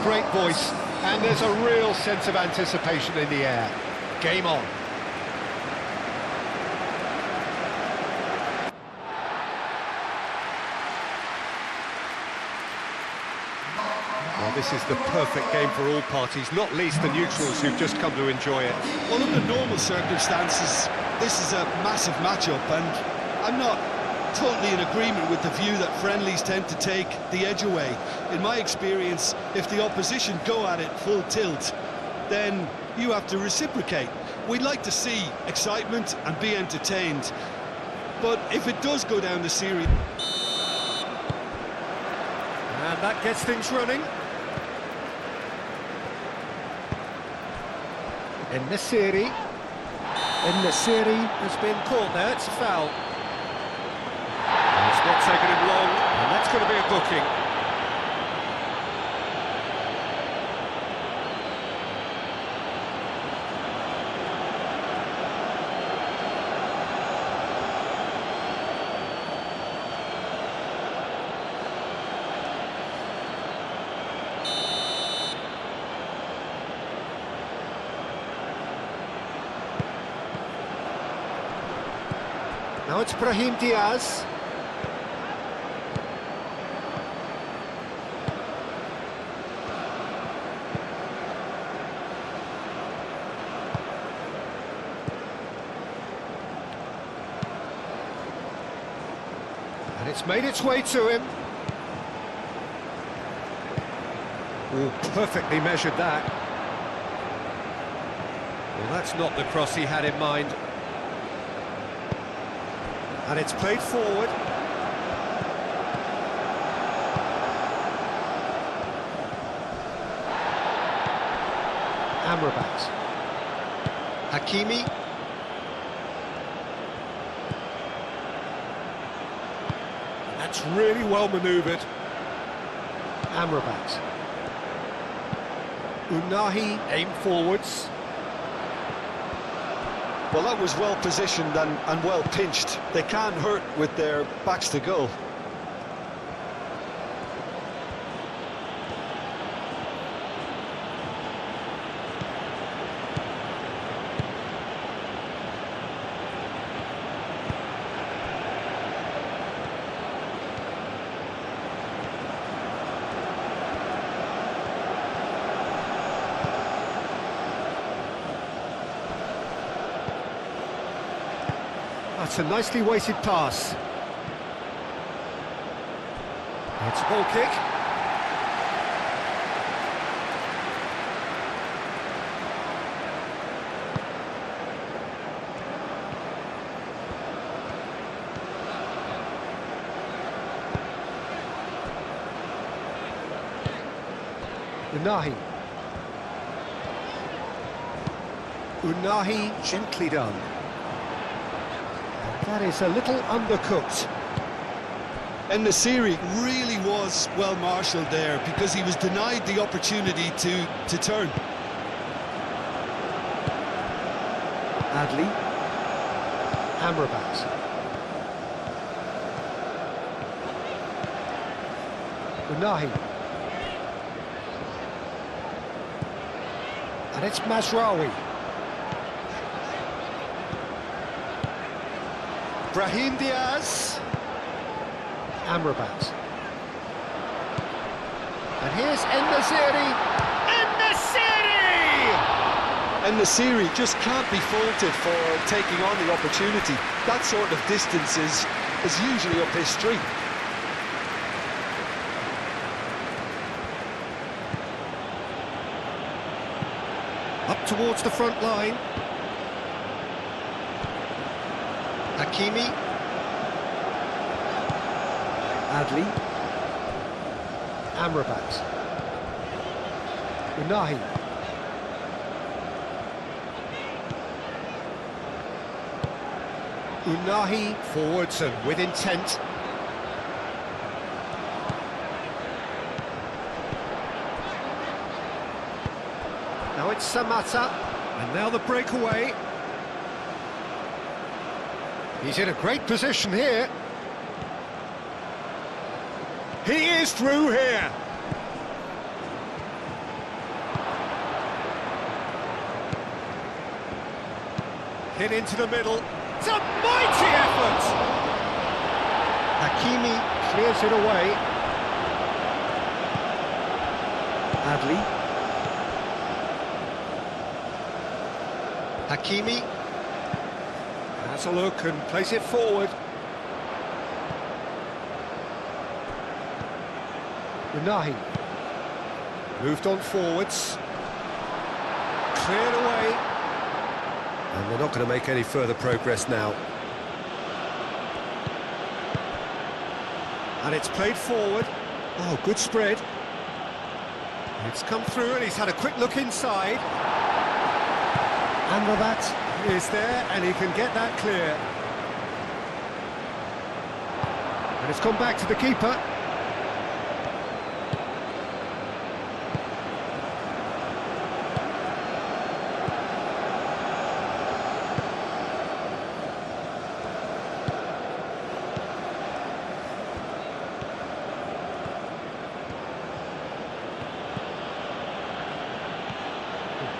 great voice, and there's a real sense of anticipation in the air. Game on. Well, this is the perfect game for all parties, not least the neutrals who've just come to enjoy it. Well, under normal circumstances, this is a massive matchup, and I'm not totally in agreement with the view that friendlies tend to take the edge away. In my experience, if the opposition go at it full tilt, then you have to reciprocate. We'd like to see excitement and be entertained, but if it does go down the series... And that gets things running. El-Nesyri has been caught there, it's a foul. It's not taken him long, and that's going to be a booking. Now it's Brahim Diaz. And it's made its way to him. Oh, perfectly measured that. Well, that's not the cross he had in mind. And it's played forward. Amrabat. Hakimi. That's really well manoeuvred. Amrabat. Unahi aim forwards. Well, that was well positioned and well pinched. They can't hurt with their backs to goal. That's a nicely weighted pass. It's a ball kick. Unahi gently done. That is a little undercooked. El-Nesyri really was well marshalled there because he was denied the opportunity to turn. Adli. Amrabat. Unahi. And it's Mazraoui. Brahim Diaz. Amrabat. And here's El-Nesyri. El-Nesyri! El-Nesyri just can't be faulted for taking on the opportunity. That sort of distance is usually up his street. Up towards the front line. Hakimi. Adli. Amrabat. Unahi. Unahi forwards and with intent. Now it's Samatta, and now the breakaway. He's in a great position here. He is through here. Hit into the middle. It's a mighty effort! Hakimi clears it away. Adli. Hakimi has a look and plays it forward. Unahi moved on forwards. Cleared away. And they're not going to make any further progress now. And it's played forward. Oh, good spread. It's come through and he's had a quick look inside. Amrabat is there and he can get that clear. And it's come back to the keeper.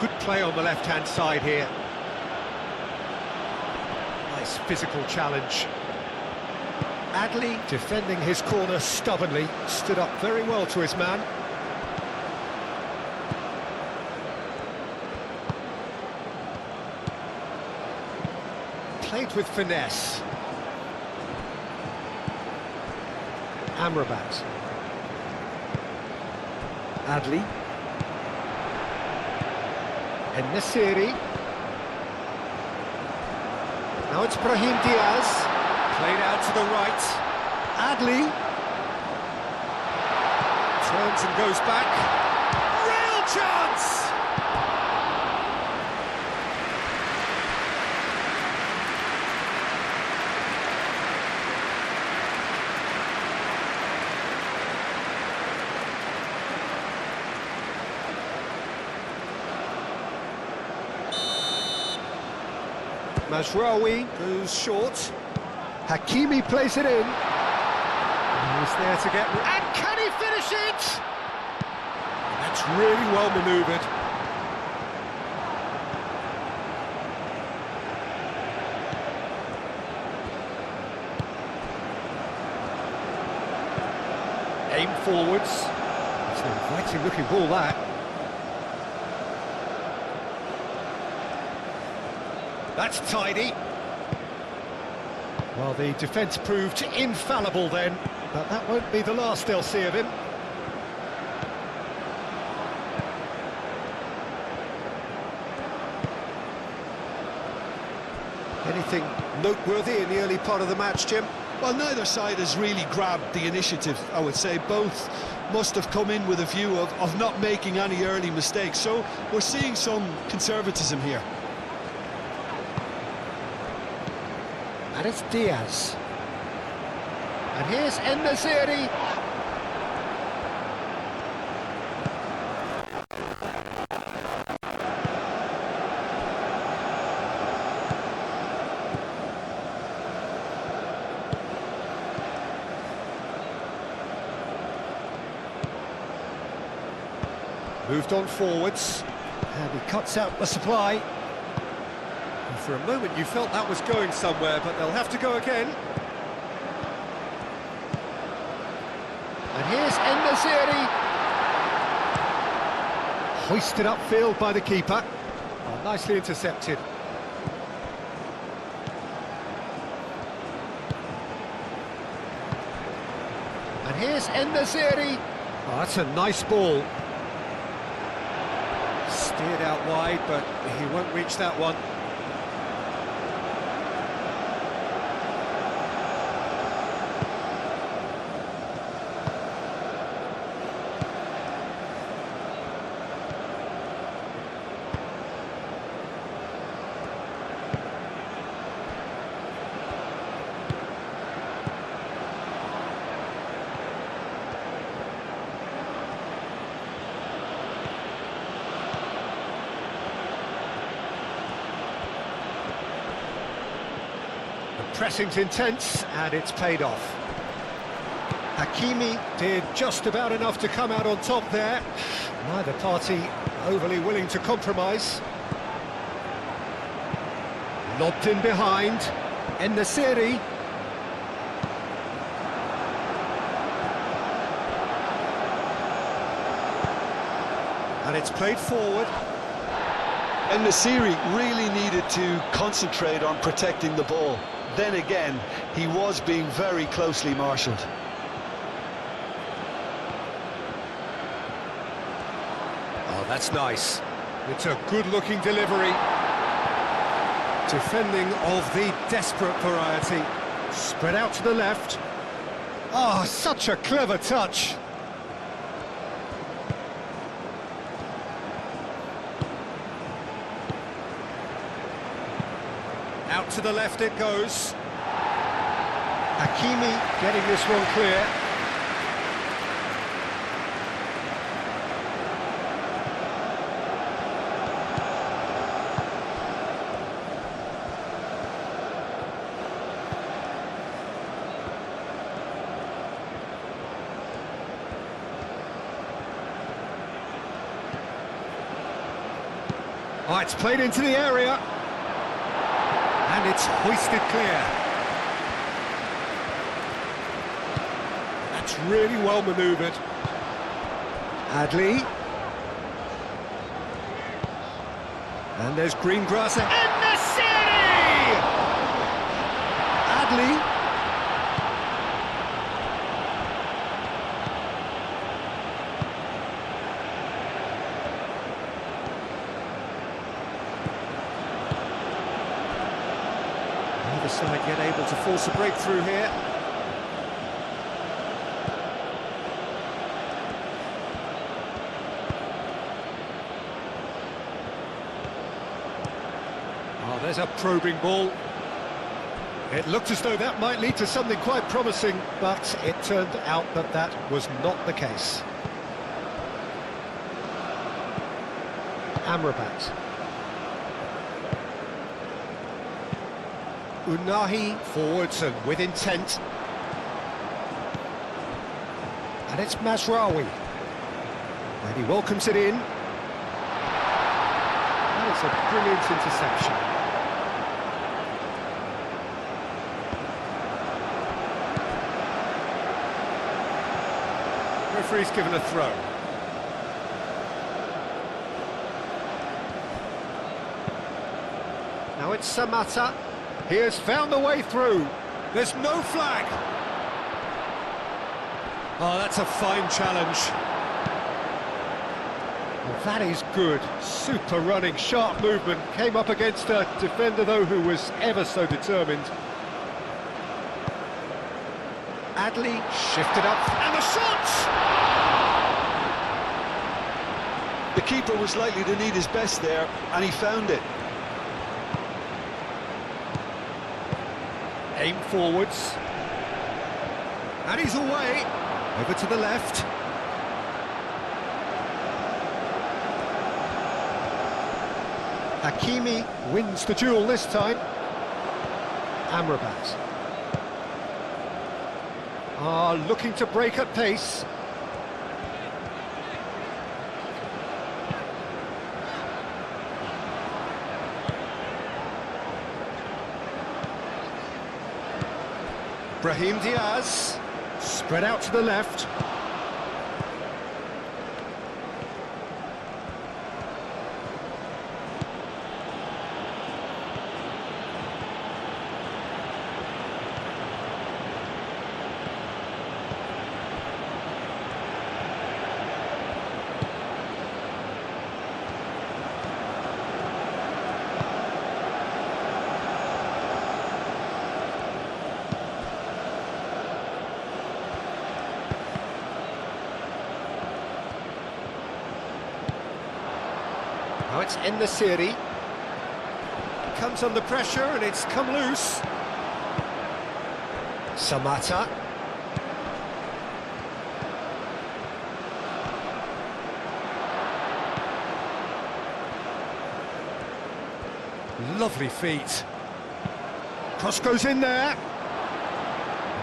Good play on the left-hand side here. Nice physical challenge. Adli defending his corner stubbornly, stood up very well to his man. Played with finesse. Amrabat. Adli. And Nasiri. Now it's Brahim Diaz. Played out to the right. Adli. Turns and goes back. Real chance! Mazraoui goes short. Hakimi plays it in. He's there to get... And can he finish it? That's really well manoeuvred. Aim forwards. It's an inviting looking ball, that. That's tidy. Well, the defence proved infallible then, but that won't be the last they'll see of him. Anything noteworthy in the early part of the match, Jim? Well, neither side has really grabbed the initiative, I would say. Both must have come in with a view of not making any early mistakes, so we're seeing some conservatism here. And it's Diaz. And here's En-Nesyri. Moved on forwards. And he cuts out the supply. For a moment you felt that was going somewhere, but they'll have to go again. And here's En-Nesyri. Hoisted upfield by the keeper. Oh, nicely intercepted. And here's En-Nesyri. Oh, that's a nice ball. Steered out wide, but he won't reach that one. Pressing's intense, and it's paid off. Hakimi did just about enough to come out on top there. Neither party overly willing to compromise. Lobbed in behind. In the series. And it's played forward. And Nasiri really needed to concentrate on protecting the ball. Then again, he was being very closely marshalled. Oh, that's nice. It's a good-looking delivery. Defending of the desperate variety. Spread out to the left. Oh, such a clever touch. Out to the left it goes. Hakimi getting this one clear. Oh, it's played into the area. And it's hoisted clear. That's really well manoeuvred. Adli. And there's green grass. In the city! Adli. The side yet able to force a breakthrough here. Oh, there's a probing ball. It looked as though that might lead to something quite promising, but it turned out that that was not the case. Amrabat. Unahi forwards and with intent. And it's Mazraoui. And he welcomes it in. That is a brilliant interception. Referee's given a throw. Now it's Samata. He has found a way through. There's no flag. Oh, that's a fine challenge. Well, that is good. Super running, sharp movement. Came up against a defender, though, who was ever so determined. Adli shifted up, and the shot! The keeper was likely to need his best there, and he found it. Aim forwards. And he's away. Over to the left. Hakimi wins the duel this time. Amrabat. Looking to break at pace. Brahim Diaz, spread out to the left. Now it's in the series. Comes under pressure and it's come loose. Samata. Lovely feet. Cross goes in there.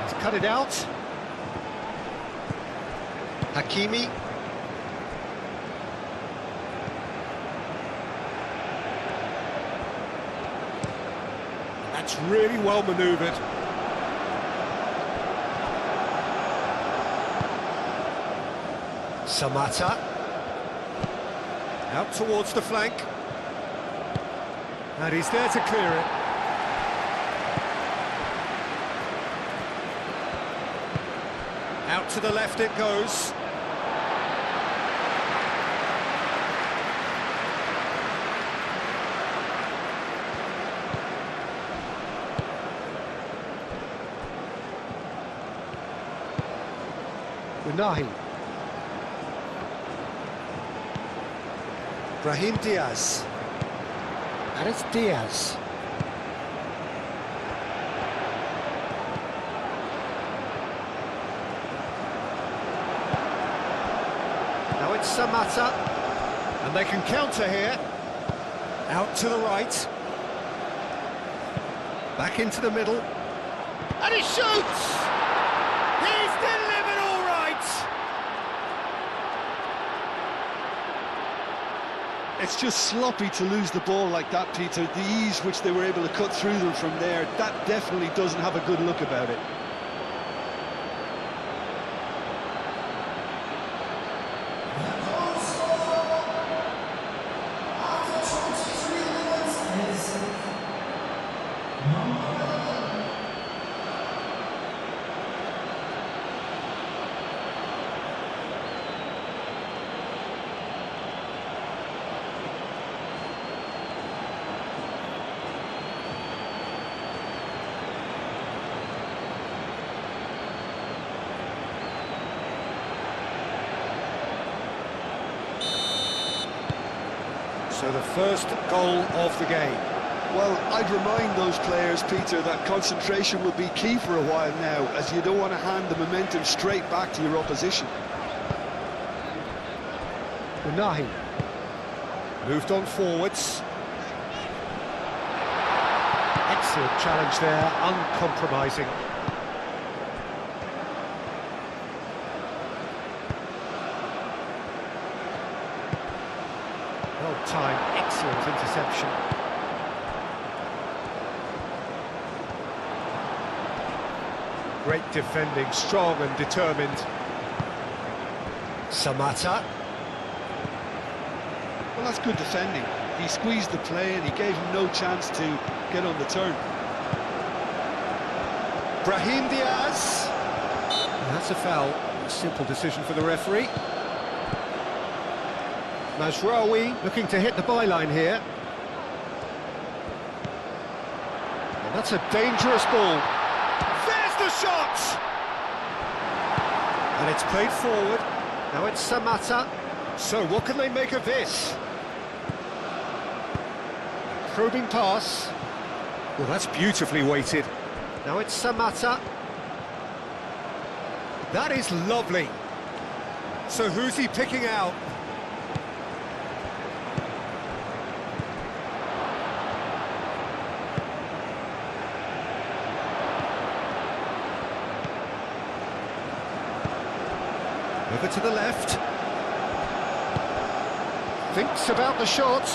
He's cut it out. Hakimi. That's really well manoeuvred. Samata. Out towards the flank. And he's there to clear it. Out to the left it goes. Unahi. Brahim Diaz. And it's Diaz. Now it's Samata. And they can counter here. Out to the right. Back into the middle. And he shoots! He's delivered all right! It's just sloppy to lose the ball like that, Peter. The ease which they were able to cut through them from there, that definitely doesn't have a good look about it. So the first goal of the game. Well, I'd remind those players, Peter, that concentration will be key for a while now, as you don't want to hand the momentum straight back to your opposition. Unahi. Moved on forwards. Excellent challenge there, uncompromising. Well timed, excellent interception. Great defending, strong and determined. Samata. Well, that's good defending. He squeezed the play and he gave him no chance to get on the turn. Brahim Diaz. And that's a foul. A simple decision for the referee. Mazraoui looking to hit the byline here. And that's a dangerous ball. There's the shot! And it's played forward. Now it's Samata. So what can they make of this? Probing pass. Well, that's beautifully weighted. Now it's Samata. That is lovely. So who's he picking out? Over to the left. Thinks about the shot.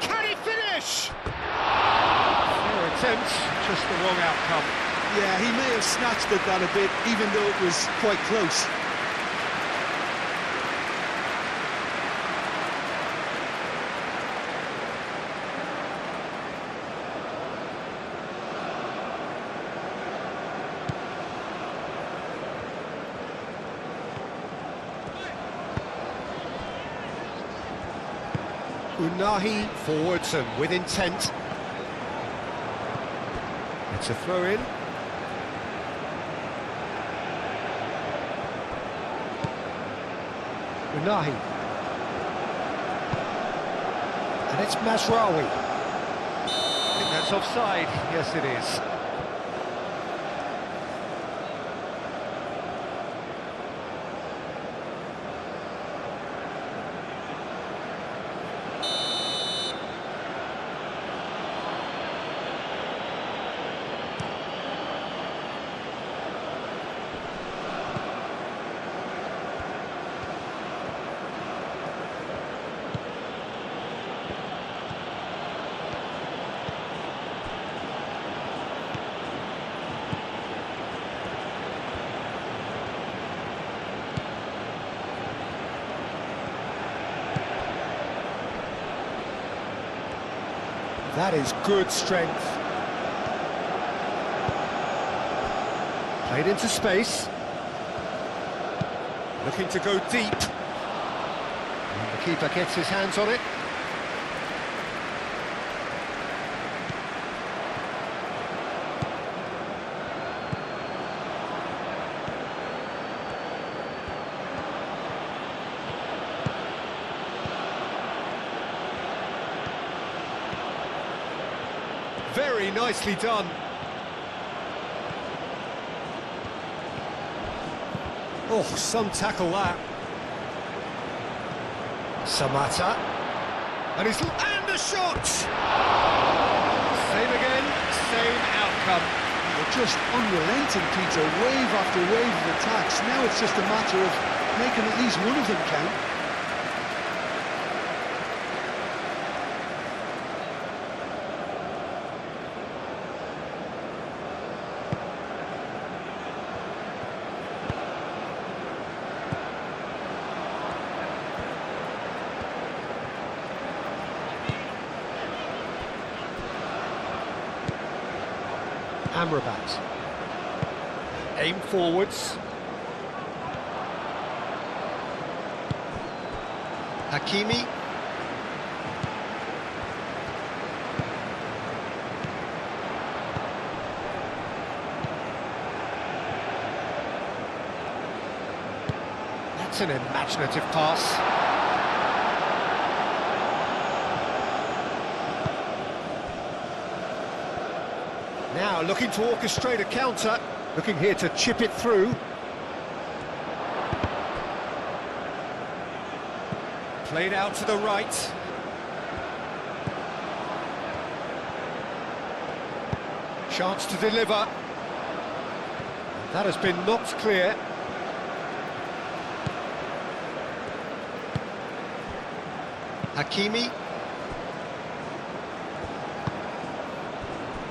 Can he finish? Fair attempt, just the wrong outcome. Yeah, he may have snatched at that a bit, even though it was quite close. Unahi forwards and with intent. It's a throw in. Unahi. And it's Mazraoui. I think that's offside. Yes, it is. That is good strength. Played into space. Looking to go deep. And the keeper gets his hands on it. Very nicely done. Oh, some tackle that. Samata. And the shot! Same again, same outcome. They're just unrelenting, Peter, wave after wave of attacks. Now it's just a matter of making at least one of them count. Amrabat. Aim forwards. Hakimi. That's an imaginative pass. Now looking to orchestrate a counter, looking here to chip it through. Played out to the right. Chance to deliver. That has been knocked clear. Hakimi.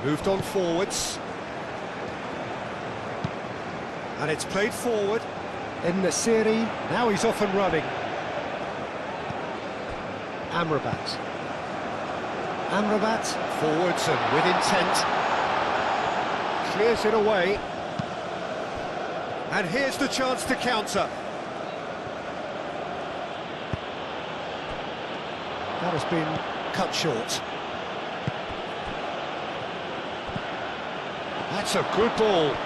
Moved on forwards. And it's played forward. En-Nesyri, now he's off and running. Amrabat. Amrabat, forwards and with intent. Clears it away. And here's the chance to counter. That has been cut short. That's a good ball.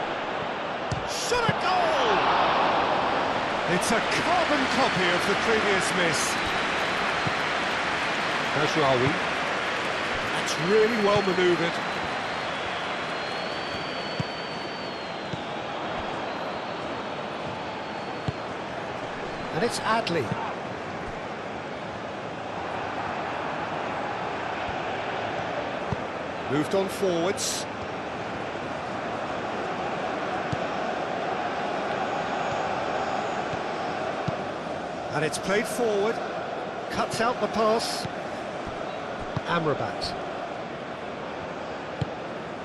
Shot a goal! It's a carbon copy of the previous miss. Mazraoui. That's really well manoeuvred. And it's Adli. Moved on forwards. And it's played forward, cuts out the pass. Amrabat.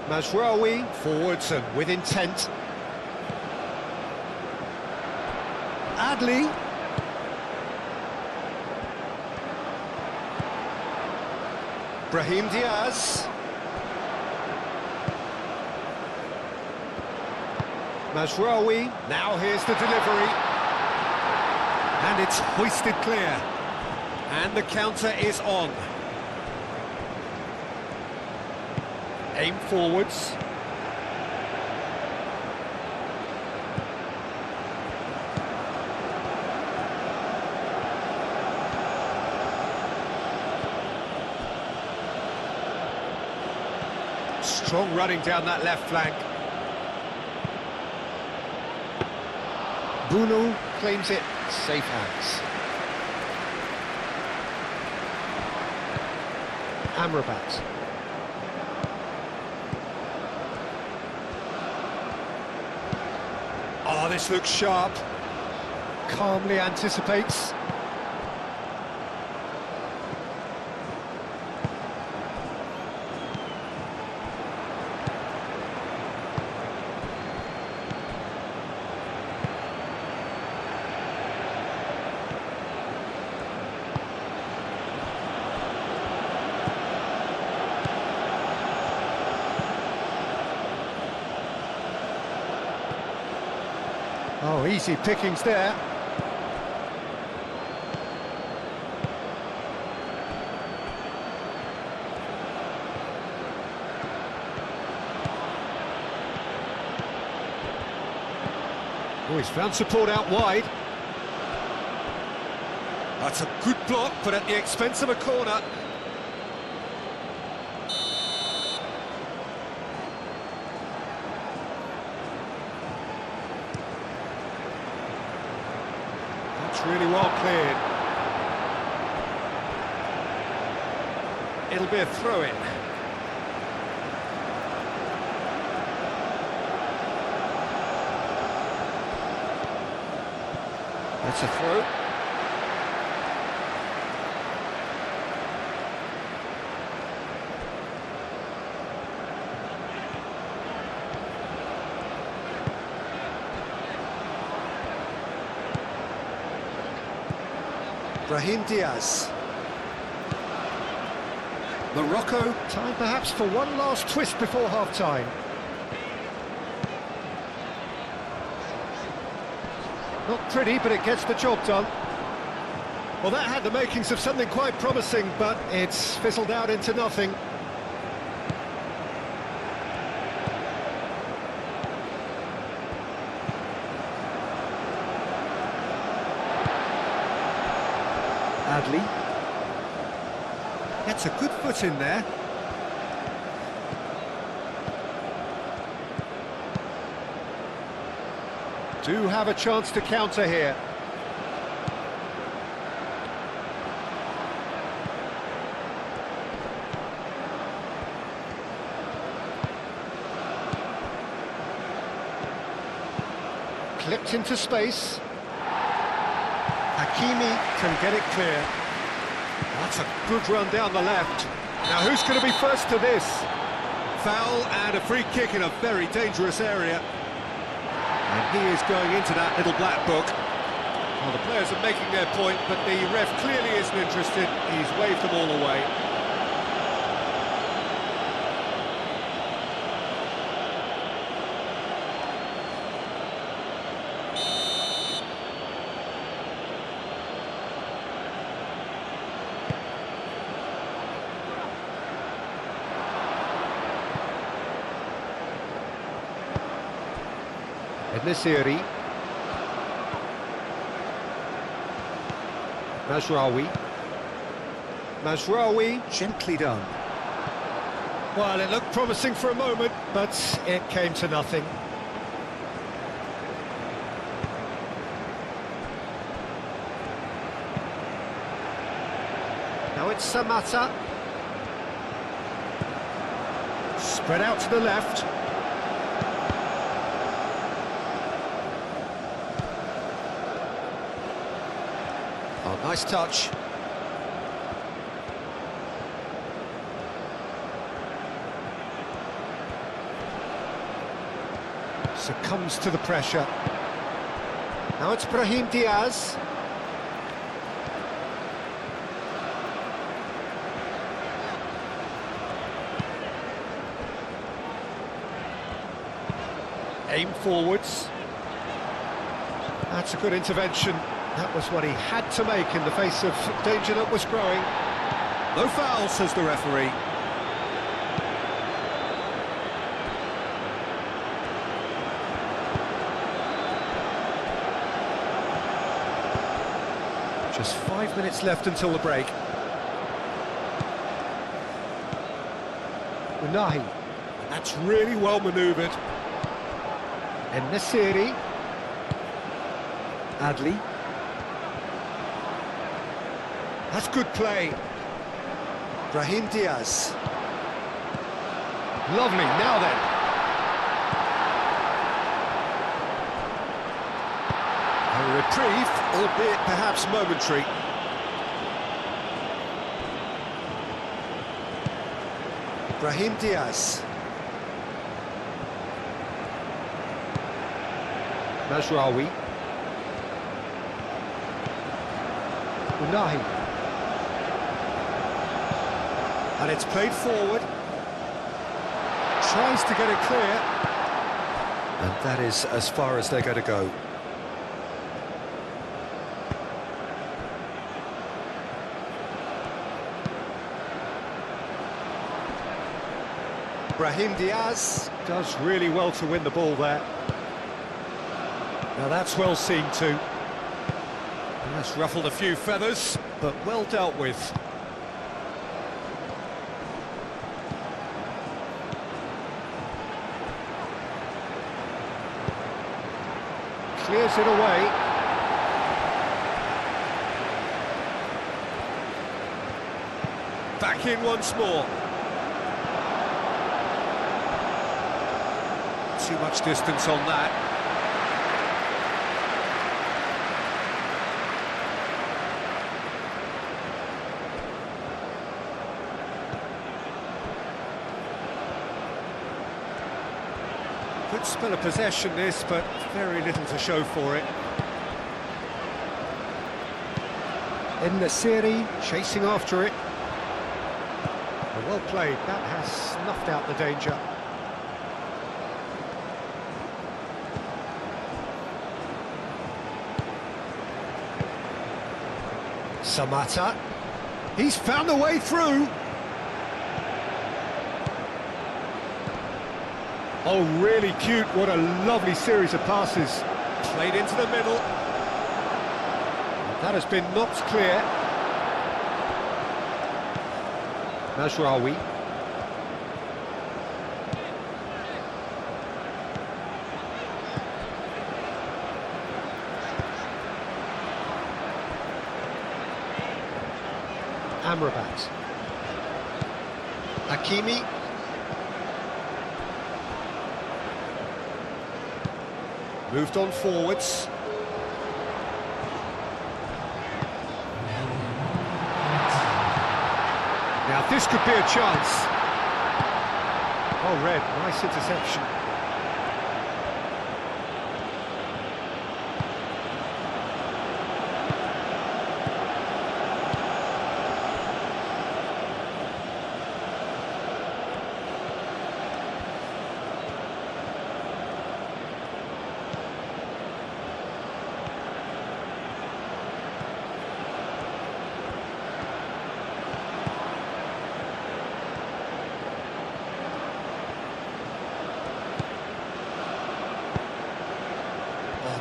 Mazraoui, forwards and with intent. Adli. Brahim Diaz. Mazraoui, now here's the delivery. And it's hoisted clear. And the counter is on. Aim forwards. Strong running down that left flank. Bruno claims it, safe hands. Amrabat. Oh, this looks sharp. Calmly anticipates. Oh, easy pickings there. Oh, he's found support out wide. That's a good block, but at the expense of a corner. That's really well cleared. It'll be a throw-in. That's a throw. Brahim Diaz. Morocco, time perhaps for one last twist before half-time. Not pretty, but it gets the job done. Well, that had the makings of something quite promising, but it's fizzled out into nothing. Adli gets a good foot in there. Do have a chance to counter here. Clipped into space. Hakimi can get it clear. That's a good run down the left. Now who's going to be first to this? Foul and a free kick in a very dangerous area. And he is going into that little black book. Well, the players are making their point, but the ref clearly isn't interested. He's waved them all away. Nesiri. Mazraoui. Mazraoui, gently done. Well, it looked promising for a moment, but it came to nothing. Now it's Samata. Spread out to the left. Oh, nice touch. Succumbs to the pressure. Now it's Brahim Diaz. Aim forwards. That's a good intervention. That was what he had to make in the face of danger that was growing. No foul, says the referee. Just 5 minutes left until the break. Unahi. That's really well manoeuvred. And Nesiri. Adli. That's good play. Brahim Diaz. Lovely, now then. A reprieve, albeit perhaps momentary. Brahim Diaz. Mazraoui. Unahi. And it's played forward. Tries to get it clear. And that is as far as they're going to go. Brahim Diaz does really well to win the ball there. Now that's well seen too. That's ruffled a few feathers, but well dealt with. Clears it away. Back in once more. Too much distance on that. Good spell of possession this, but very little to show for it. In the series, chasing after it. Well played, that has snuffed out the danger. Samata, he's found a way through. Oh, really cute, what a lovely series of passes. Played into the middle. That has been knocked clear. Mazraoui. Amrabat. Hakimi. Moved on forwards. Now this could be a chance. Oh, Red, nice interception.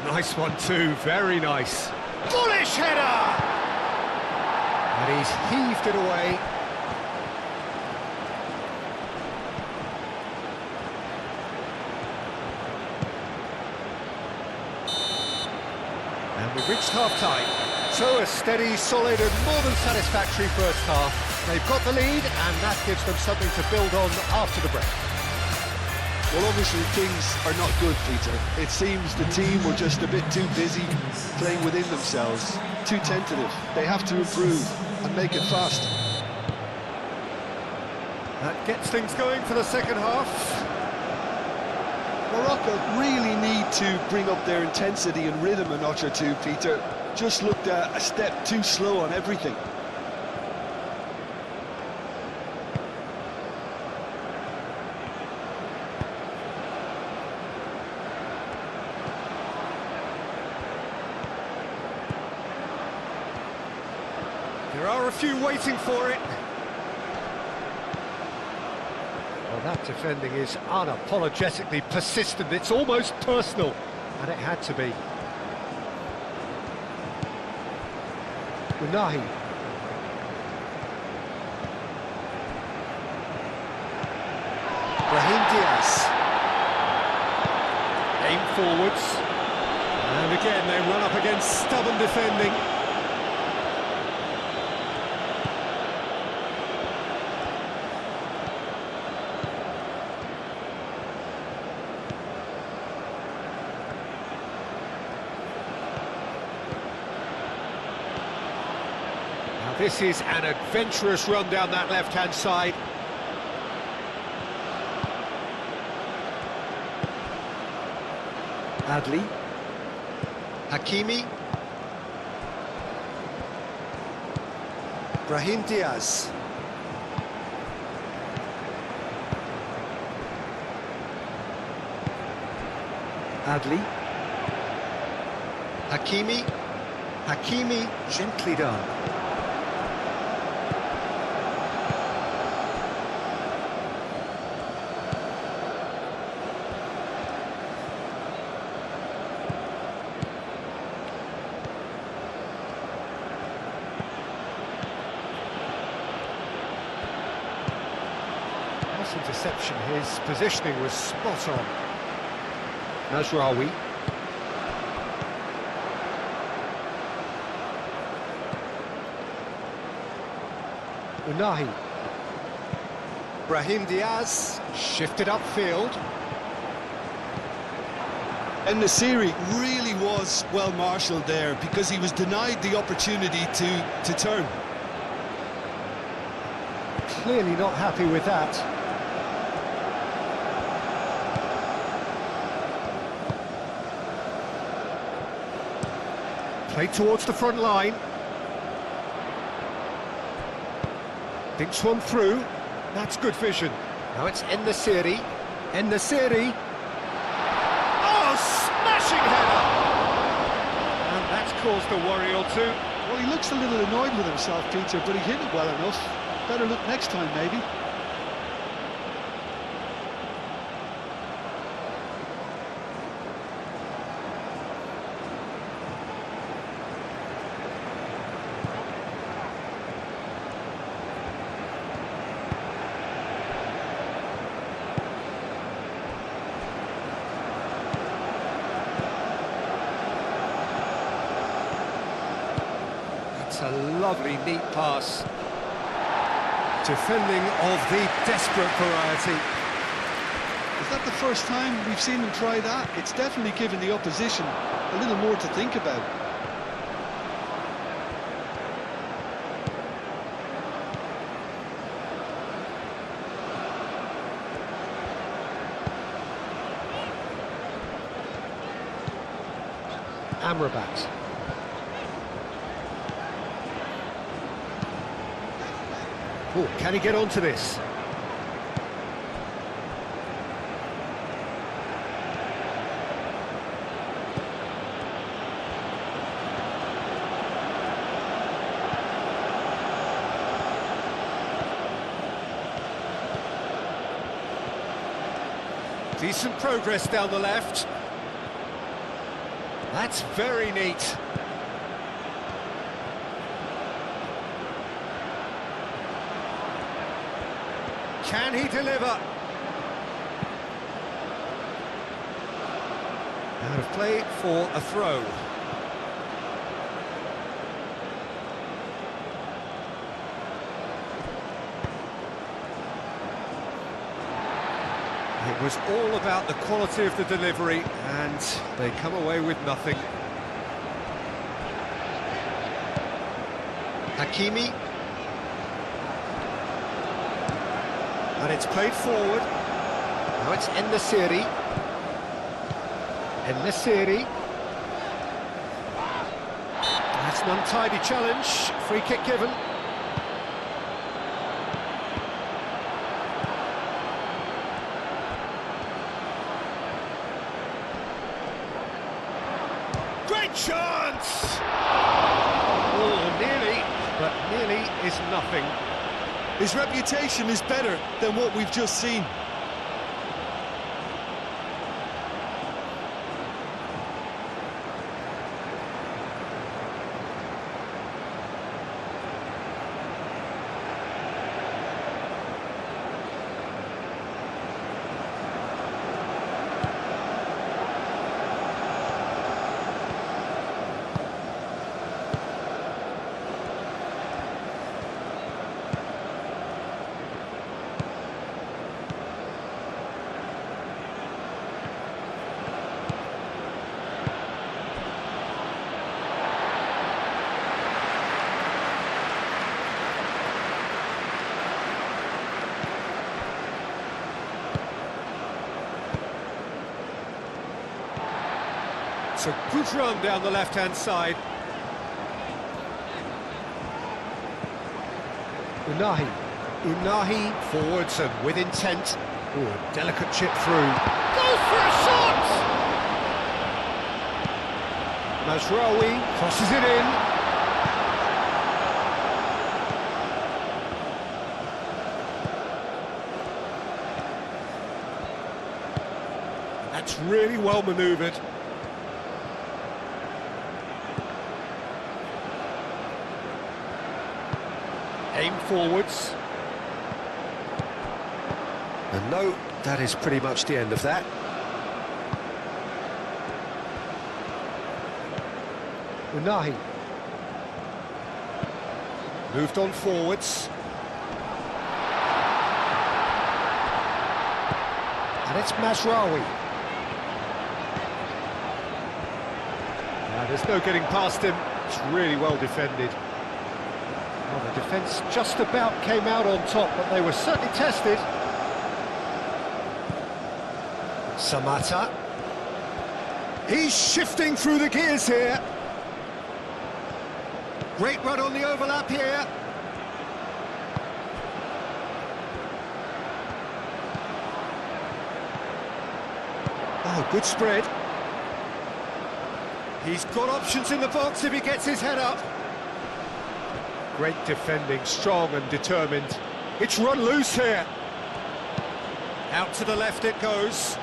Nice one too, very nice. Bullish header! And he's heaved it away. And we've reached half-time. So a steady, solid and more than satisfactory first half. They've got the lead and that gives them something to build on after the break. Well, obviously things are not good, Peter. It seems the team were just a bit too busy playing within themselves, too tentative. They have to improve and make it fast. That gets things going for the second half. Morocco really need to bring up their intensity and rhythm a notch or two, Peter. Just looked a step too slow on everything. There are a few waiting for it. Well, that defending is unapologetically persistent. It's almost personal, and it had to be. Unahi. Brahim Diaz. Aim forwards. And again, they run up against stubborn defending. This is an adventurous run down that left-hand side. Adli. Hakimi. Brahim Diaz. Adli. Hakimi. Hakimi, gently done. Nice interception. His positioning was spot on. Mazraoui. Unahi. Brahim Diaz shifted upfield. And Nasiri really was well marshalled there because he was denied the opportunity to turn. Clearly not happy with that. Played towards the front line. Dinks one through. That's good vision. Now it's En-Nesyri. En-Nesyri. Oh, smashing header! And that's caused a worry or two. Well, he looks a little annoyed with himself, Peter, but he hit it well enough. Better look next time, maybe. It's a lovely, neat pass. Defending of the desperate variety. Is that the first time we've seen him try that? It's definitely given the opposition a little more to think about. Amrabat. Oh, can he get onto this? Decent progress down the left. That's very neat. Can he deliver? Out of play for a throw. It was all about the quality of the delivery, and they come away with nothing. Hakimi. And it's played forward. Now it's En-Nesyri. En-Nesyri. That's an untidy challenge. Free kick given. Great chance! Oh, nearly, but nearly is nothing. His reputation is better than what we've just seen. It's a good run down the left-hand side. Unahi forwards and with intent. Ooh, a delicate chip through. Goes for a shot! Mazraoui crosses it in. That's really well manoeuvred. Aim forwards. And no, that is pretty much the end of that. Unahi. Moved on forwards. And it's Mazraoui. There's no getting past him. It's really well defended. Well, the defence just about came out on top, but they were certainly tested. Samata. He's shifting through the gears here. Great run on the overlap here. Oh, good spread. He's got options in the box if he gets his head up. Great defending, strong and determined. It's run loose here. Out to the left it goes.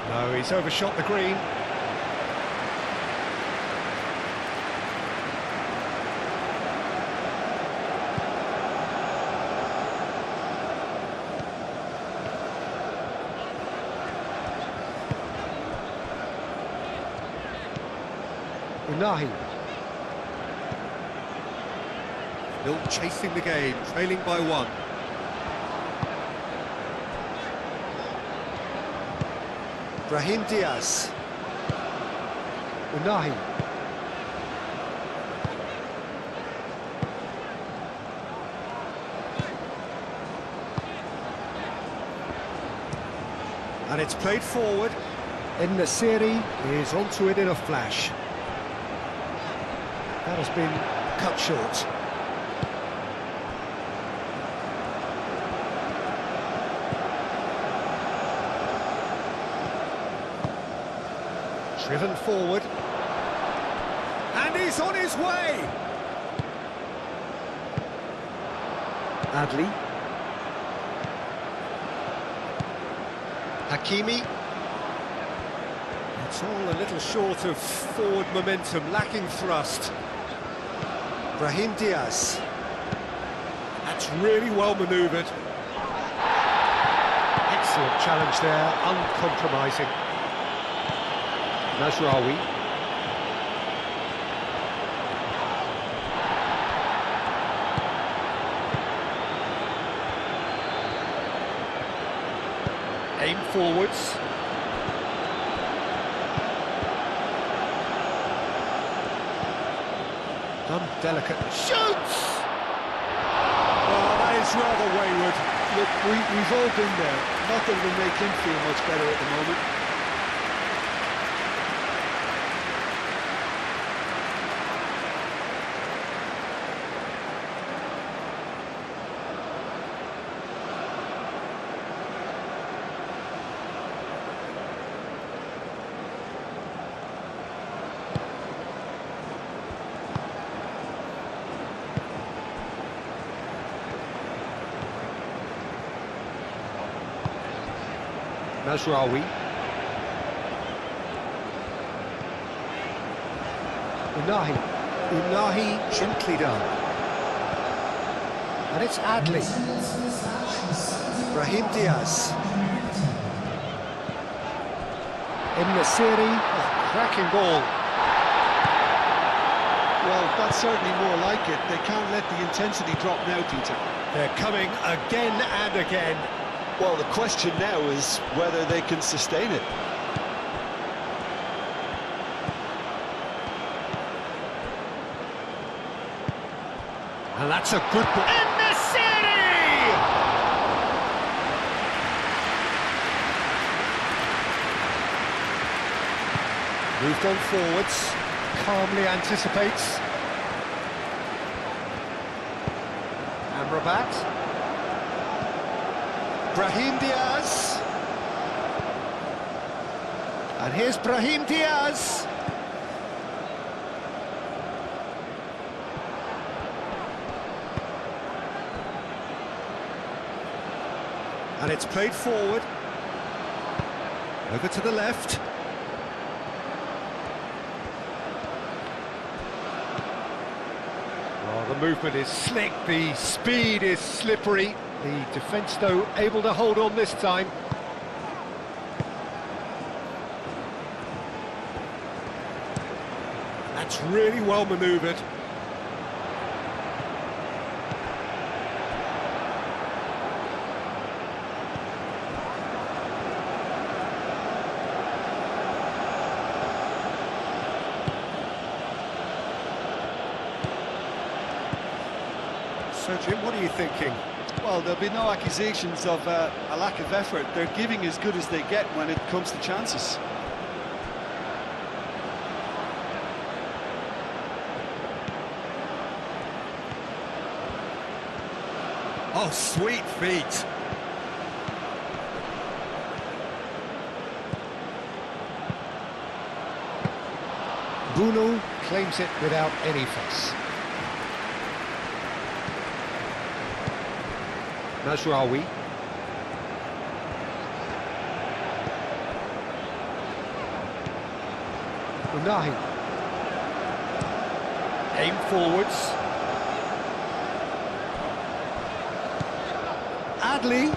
No, he's overshot the green. Unahi. Still chasing the game, trailing by 1. Brahim Diaz. Unahi. And it's played forward. En-Nesyri is onto it in a flash. That has been cut short. Driven forward. And he's on his way! Adli. Hakimi. It's all a little short of forward momentum, lacking thrust. Brahim Diaz. That's really well manoeuvred. Excellent challenge there, uncompromising. Mazraoui. Aim forwards. Done delicately. Shoots! Oh, that is rather wayward. Look, we've all been there. Nothing will make him feel much better at the moment. Mazraoui. Unahi. Unahi gently done. And it's Adli. Brahim Diaz. En-Nesyri. Oh, cracking ball. Well, that's certainly more like it. They can't let the intensity drop now, Peter. They're coming again and again. Well, the question now is whether they can sustain it. And that's a good ball. En-Nesyri! Moved on forwards, calmly anticipates. Amrabat. Brahim Diaz. And here's Brahim Diaz. And it's played forward. Over to the left. movement is slick, the speed is slippery. The defence, though, able to hold on this time. That's really well manoeuvred. So, Jim, what are you thinking? Well, there'll be no accusations of a lack of effort. They're giving as good as they get when it comes to chances. Oh, sweet feet. Bunu claims it without any fuss. Mazraoui. Unahi. Aim forwards. Adli.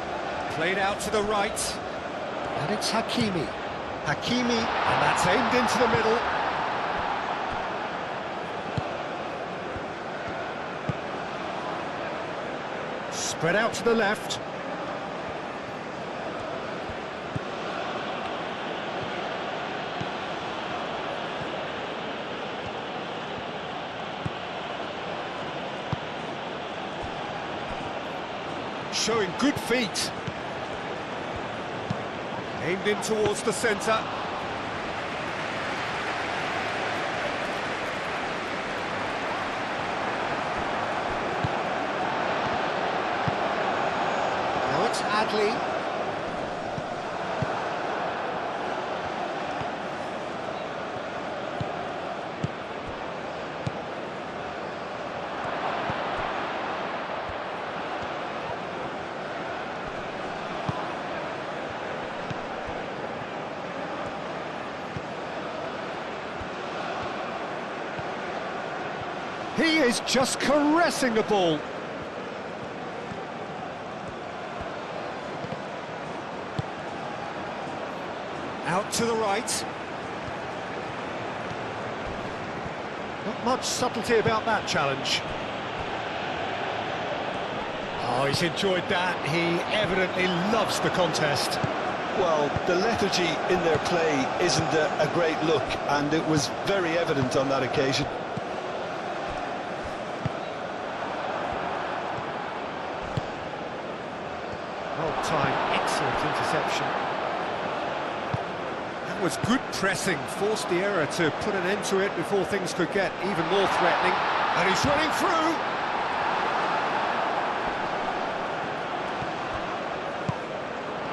Played out to the right. And it's Hakimi. Hakimi. And that's aimed into the middle. Spread out to the left. Showing good feet. Aimed in towards the centre. Now it's Adli. He is just caressing the ball. Out to the right. Not much subtlety about that challenge. Oh, he's enjoyed that. He evidently loves the contest. Well, the lethargy in their play isn't a great look, and it was very evident on that occasion. Well timed, excellent interception. That was good pressing, forced the error to put an end to it before things could get even more threatening. And he's running through!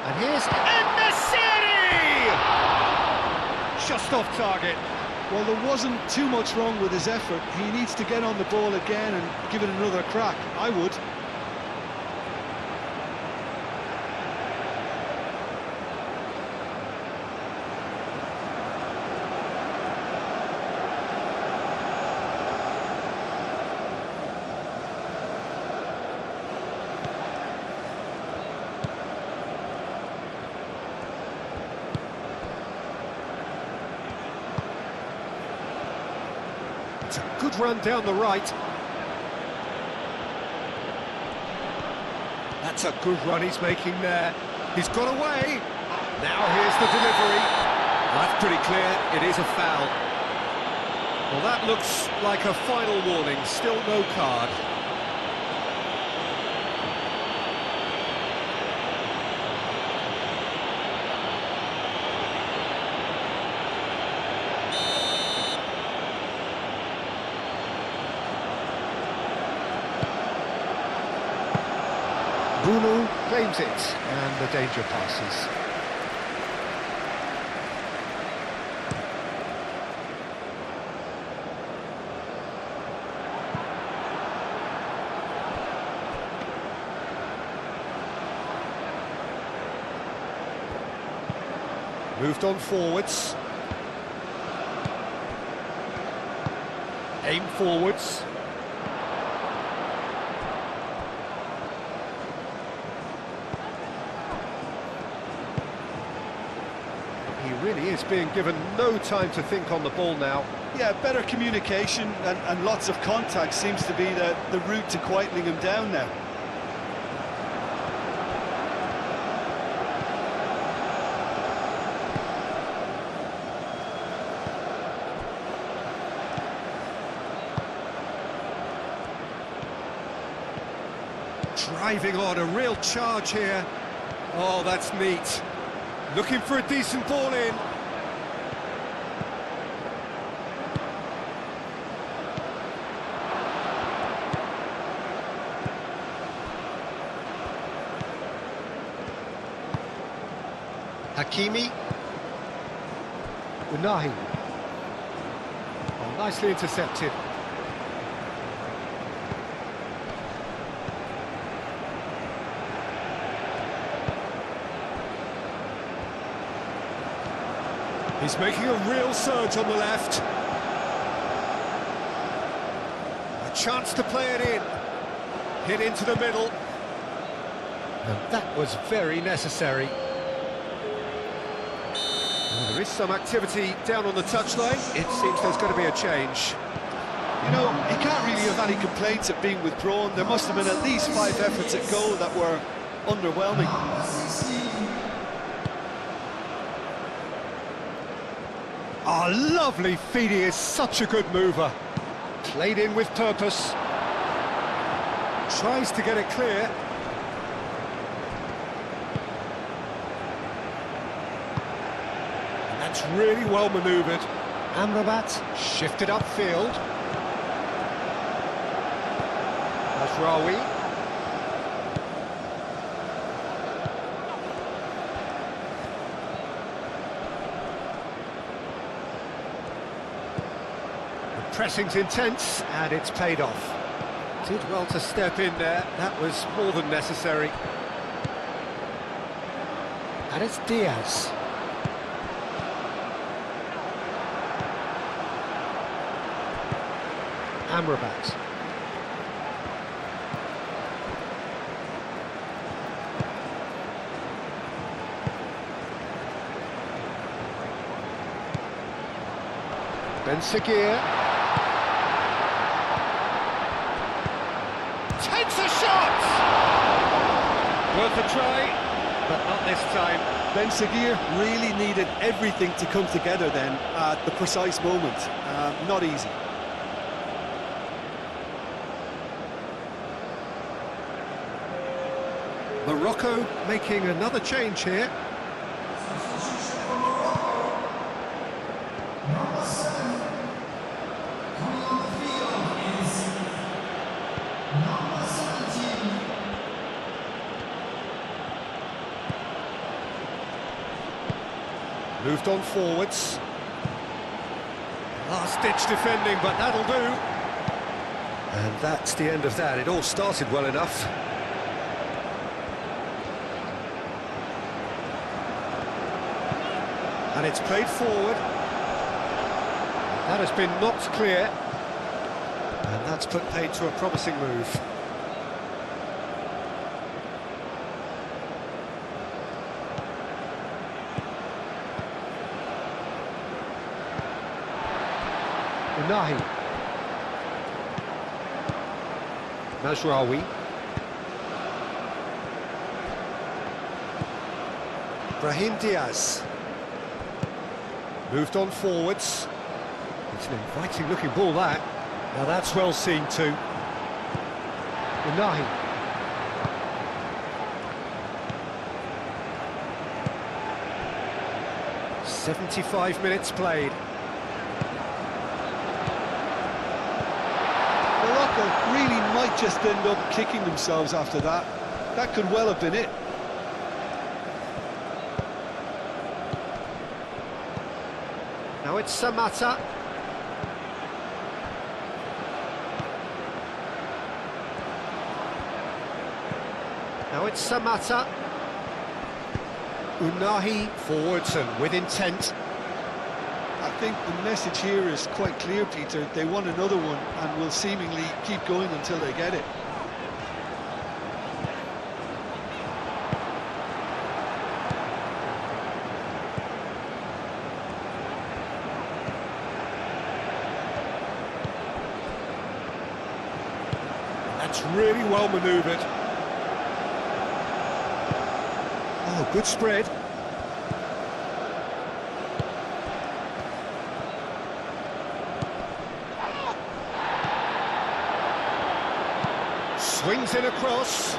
And here's Enesiri! Just off target. Well, there wasn't too much wrong with his effort. He needs to get on the ball again and give it another crack. I would. It's a good run down the right. That's a good run he's making there. He's got away. Now here's the delivery. That's pretty clear. It is a foul. Well, that looks like a final warning. Still no card. Bunu claims it, and the danger passes. Moved on forwards. Aim forwards. is being given no time to think on the ball now. Yeah, better communication and lots of contact seems to be the route to quietening him down now. Driving on, a real charge here. Oh, that's neat. Looking for a decent ball in. Hakimi. Unahi. Oh, nicely intercepted. He's making a real surge on the left. A chance to play it in. Hit into the middle. And that was very necessary. Well, there is some activity down on the touchline. It seems there's going to be a change. You know, he can't really have any complaints at being withdrawn. There must have been at least 5 efforts at goal that were underwhelming. Oh, lovely feed. He is such a good mover. Played in with purpose. Tries to get it clear. And that's really well manoeuvred. Amrabat shifted upfield. Ashrawi. Pressing's intense, and it's paid off. Did well to step in there, that was more than necessary. And it's Diaz. Amrabat. Ben Seguir. Takes a shot! Worth a try, but not this time. Ben Seguir really needed everything to come together then at the precise moment. Not easy. Morocco making another change here. Moved on forwards. Last-ditch defending, but that'll do. And that's the end of that. It all started well enough. And it's played forward. That has been knocked clear. And that's put paid to a promising move. Unahi. Mazraoui. Brahim Diaz. Moved on forwards. It's an inviting looking ball, that. Now that's well seen too. Unahi. "75 minutes played. Morocco really might just end up kicking themselves after that. That could well have been it. Now it's Samata. Now it's Samata. Unahi forwards and with intent. I think the message here is quite clear, Peter. They want another one and will seemingly keep going until they get it. That's really well manoeuvred. Oh, good spread. Swings in across.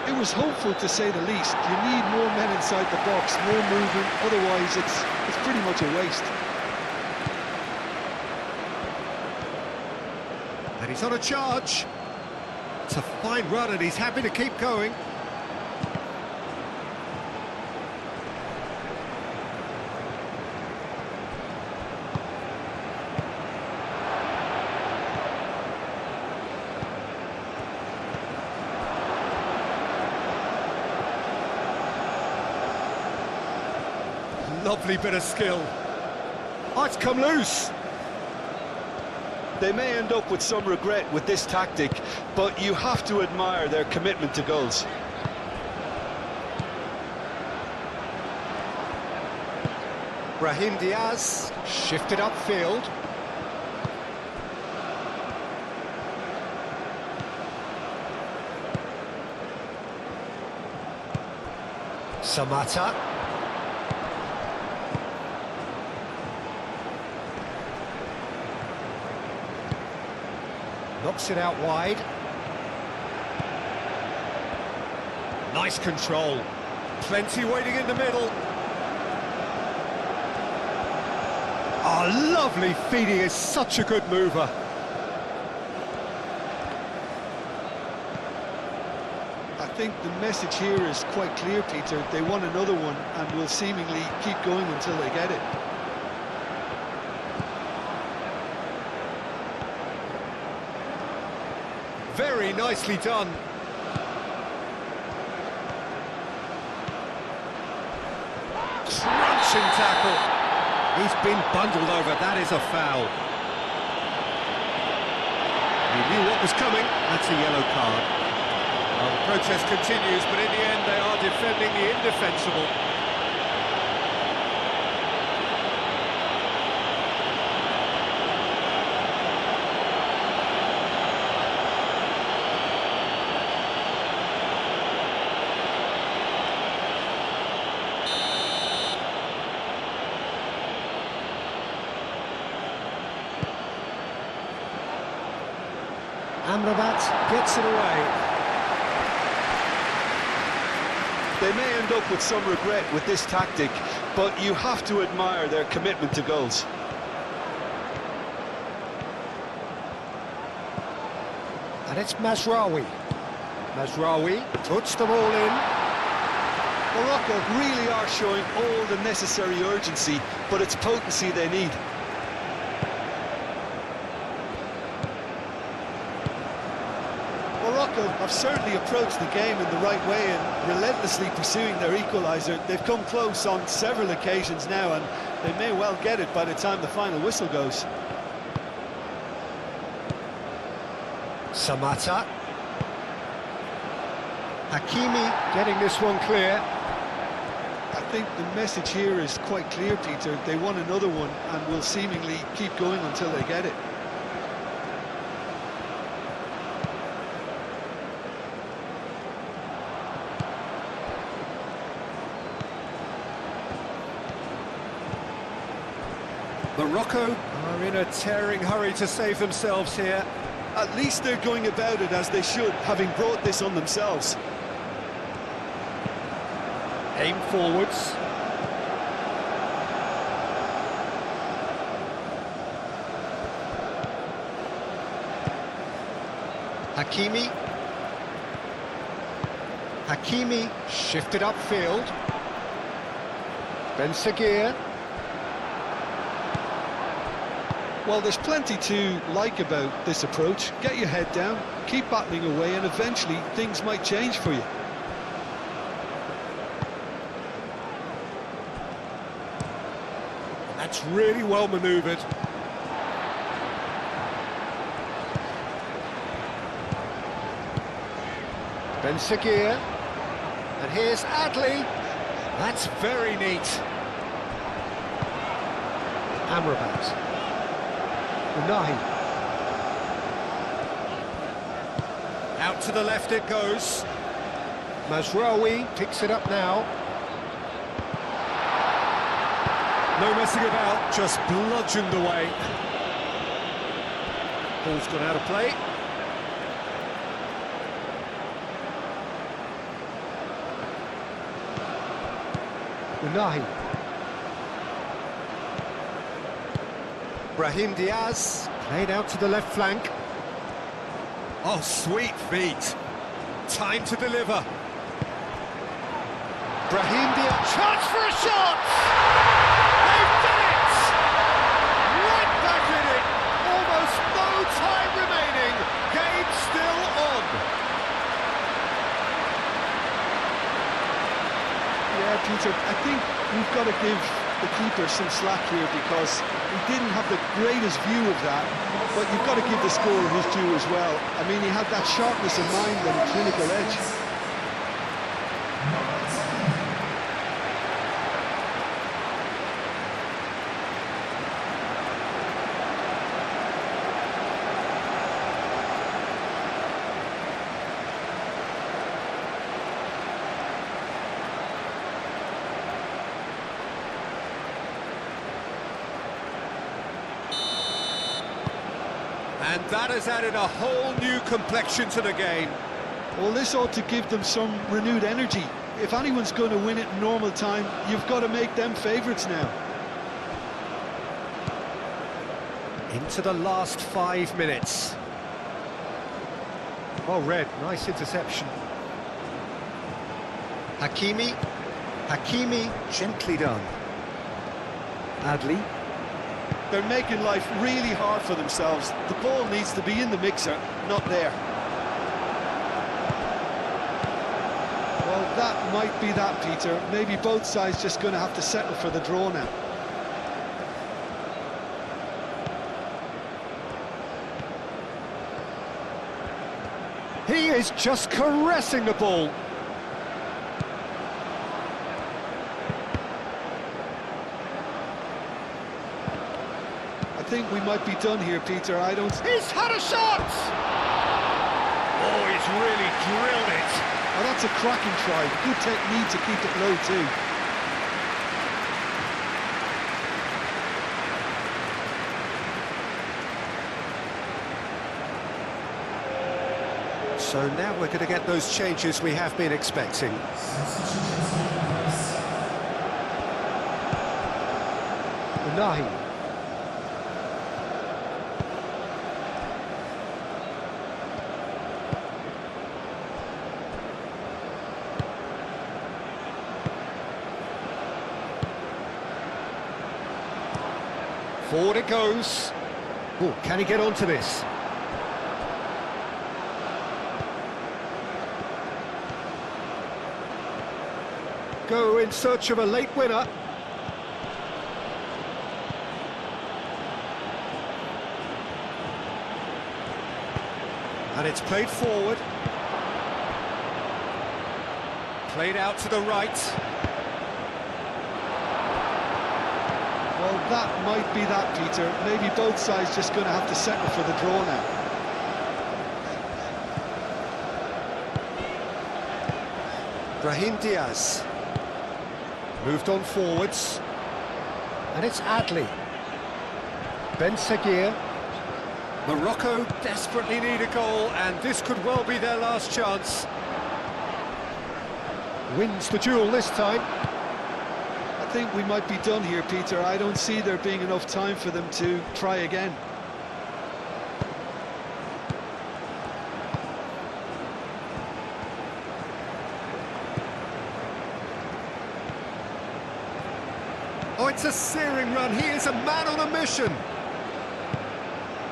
It was hopeful, to say the least. You need more men inside the box, more movement, otherwise it's pretty much a waste. And he's on a charge. It's a fine run and he's happy to keep going. Lovely bit of skill. Oh, it's come loose. They may end up with some regret with this tactic, but you have to admire their commitment to goals. Brahim Diaz shifted upfield. Samata. Knocks it out wide. Nice control. Plenty waiting in the middle. Oh, lovely feeding. Is such a good mover. I think the message here is quite clear, Peter. They want another one and will seemingly keep going until they get it. Very nicely done. Crunching tackle. He's been bundled over. That is a foul. He knew what was coming. That's a yellow card. Well, the protest continues, but in the end they are defending the indefensible. Amrabat gets it away. They may end up with some regret with this tactic, but you have to admire their commitment to goals. And it's Mazraoui. Mazraoui puts them all in. Morocco really are showing all the necessary urgency, but it's potency they need. Morocco have certainly approached the game in the right way and relentlessly pursuing their equaliser. They've come close on several occasions now, and they may well get it by the time the final whistle goes. Samata. Hakimi getting this one clear. I think the message here is quite clear, Peter. They want another one and will seemingly keep going until they get it. Morocco are in a tearing hurry to save themselves here. At least they're going about it as they should, having brought this on themselves. Aim forwards. Hakimi. Hakimi shifted upfield. Ben Seguir. Well, there's plenty to like about this approach. Get your head down, keep battling away, and eventually things might change for you. That's really well manoeuvred. Ben Seguir. And here's Adli. That's very neat. Amrabat. Unahi. Out to the left it goes. Mazraoui picks it up now. No messing about, just bludgeoned away. Ball's gone out of play. Unahi. Brahim Diaz, played out to the left flank. Oh, sweet feet. Time to deliver. Brahim Diaz, chance for a shot! They've done it! Right back in it! Almost no time remaining. Game still on. Yeah, Peter, I think we've got to give the keeper some slack here because he didn't have the greatest view of that, but you've got to give the scorer his due as well. I mean, he had that sharpness of mind and clinical edge. And that has added a whole new complexion to the game. Well, this ought to give them some renewed energy. If anyone's going to win it in normal time, you've got to make them favourites now. Into the last 5 minutes. Well read, nice interception. Hakimi, gently done. Adli. They're making life really hard for themselves. The ball needs to be in the mixer, not there. Well, that might be that, Peter. Maybe both sides just going to have to settle for the draw now. He is just caressing the ball. I think we might be done here, Peter. I don't... He's had a shot! Oh, he's really drilled it. Oh, that's a cracking try. Good technique to keep it low, too. So now we're going to get those changes we have been expecting. Unahi. Forward it goes. Oh, can he get onto this? Go in search of a late winner. And it's played forward. Played out to the right. Well, that might be that, Peter. Maybe both sides just going to have to settle for the draw now. Brahim Diaz. Moved on forwards. And it's Adli. Ben Seguir. Morocco desperately need a goal, and this could well be their last chance. Wins the duel this time. I think we might be done here, Peter. I don't see there being enough time for them to try again. Oh, it's a searing run. He is a man on a mission.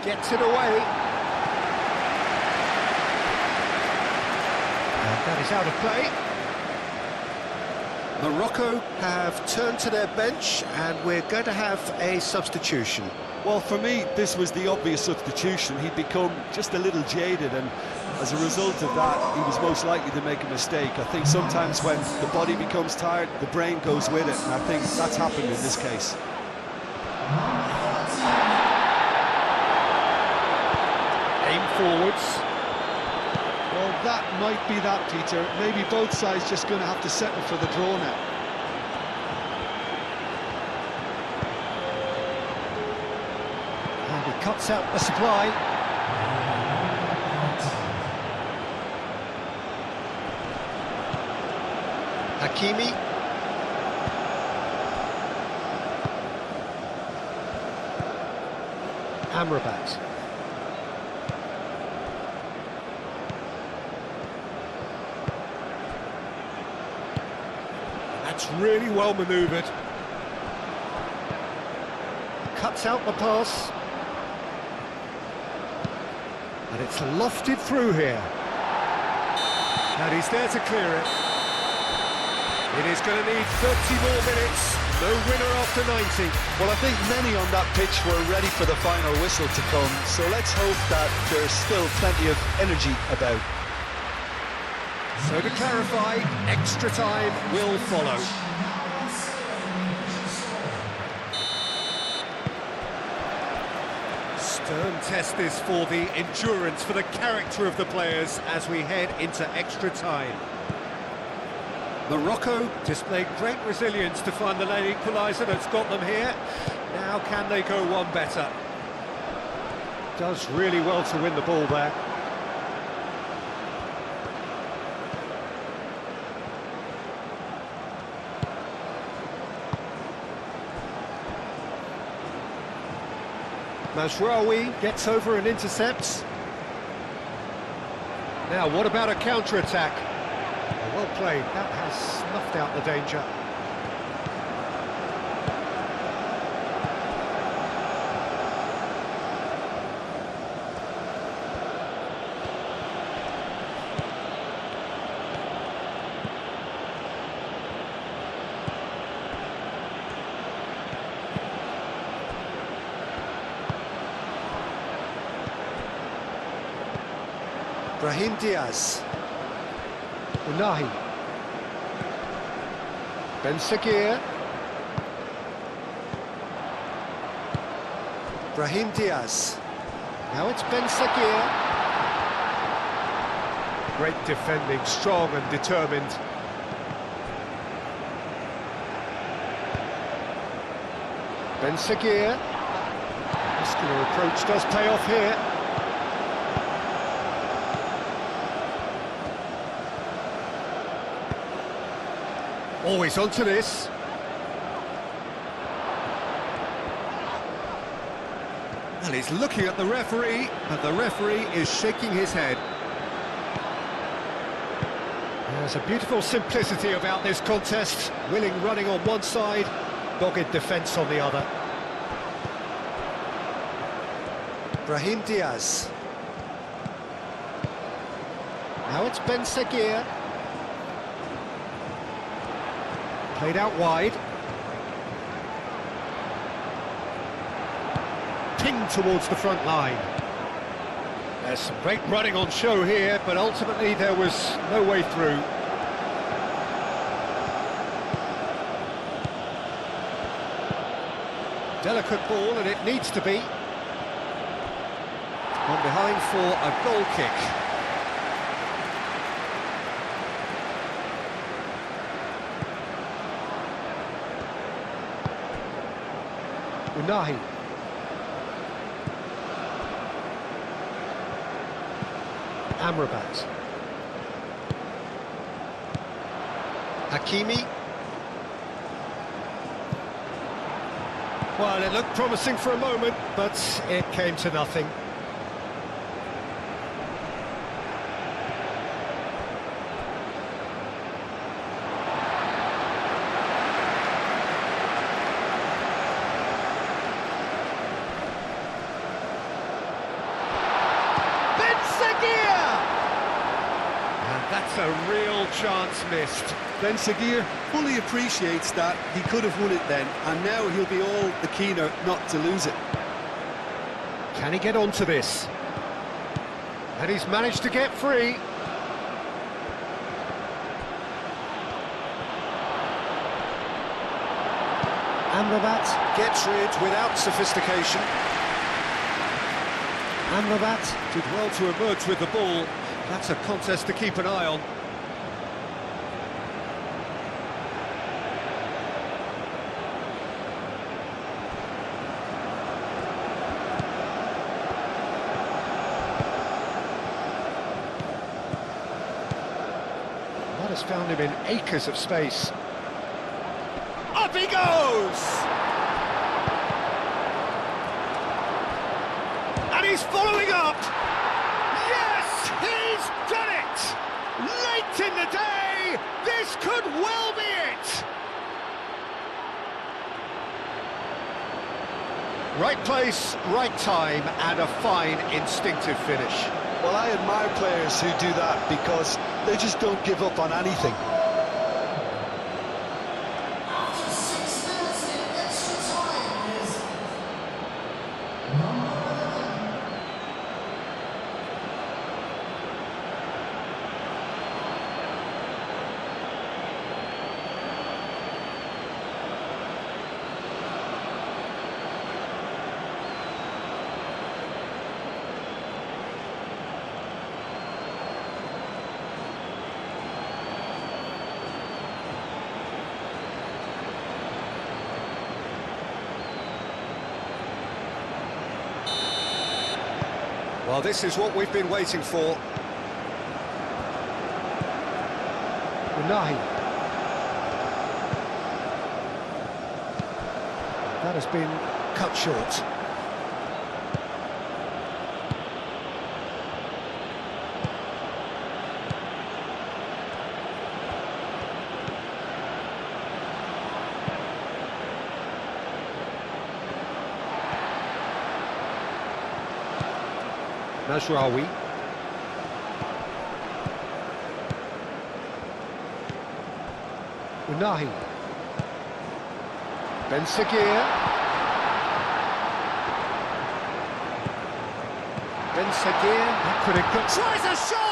Gets it away. And that is out of play. Morocco have turned to their bench, and we're going to have a substitution. Well, for me, this was the obvious substitution. He'd become just a little jaded, and as a result of that, he was most likely to make a mistake. I think sometimes when the body becomes tired, the brain goes with it, and I think that's happened in this case. forwards. Well, that might be that, Peter. Maybe both sides just going to have to settle for the draw now. And he cuts out the supply. Hakimi. Amrabat. That's really well manoeuvred. Cuts out the pass. And it's lofted through here. And he's there to clear it. It is going to need 30 more minutes. No winner after 90. Well, I think many on that pitch were ready for the final whistle to come, so let's hope that there's still plenty of energy about. So to clarify, extra time will follow. Stern test this for the endurance, for the character of the players as we head into extra time. Morocco displayed great resilience to find the late equaliser that's got them here. Now can they go one better? Does really well to win the ball there. Mazraoui gets over and intercepts. Now what about a counter-attack? Well played, that has snuffed out the danger. Brahim Diaz. Unahi. Ben Sakir. Brahim Diaz. Now it's Ben Sakir. Great defending, strong and determined. Ben Sakir. Muscular approach does pay off here. Always onto this. And he's looking at the referee, but the referee is shaking his head. There's a beautiful simplicity about this contest. Willing running on one side, dogged defence on the other. Brahim Diaz. Now it's Ben Sakir. Played out wide. Pinged towards the front line. There's some great running on show here, but ultimately there was no way through. Delicate ball, and it needs to be. On behind for a goal kick. Unahi. Amrabat. Hakimi. Well, it looked promising for a moment, but it came to nothing. That's a real chance missed. Ben Sakir fully appreciates that he could have won it then, and now he'll be all the keener not to lose it. Can he get onto this? And he's managed to get free. Amrabat gets rid without sophistication. Amrabat did well to emerge with the ball. That's a contest to keep an eye on. That has found him in acres of space. Up he goes! And he's following up! Yes, he's done it! Late in the day, this could well be it! Right place, right time, and a fine instinctive finish. Well, I admire players who do that because they just don't give up on anything. After 6 minutes in extra time is Well, this is what we've been waiting for. Unahi. That has been cut short. Najraoui. Unahi. Ben Seguir. Ben Seguir. That could have got... Tries a shot!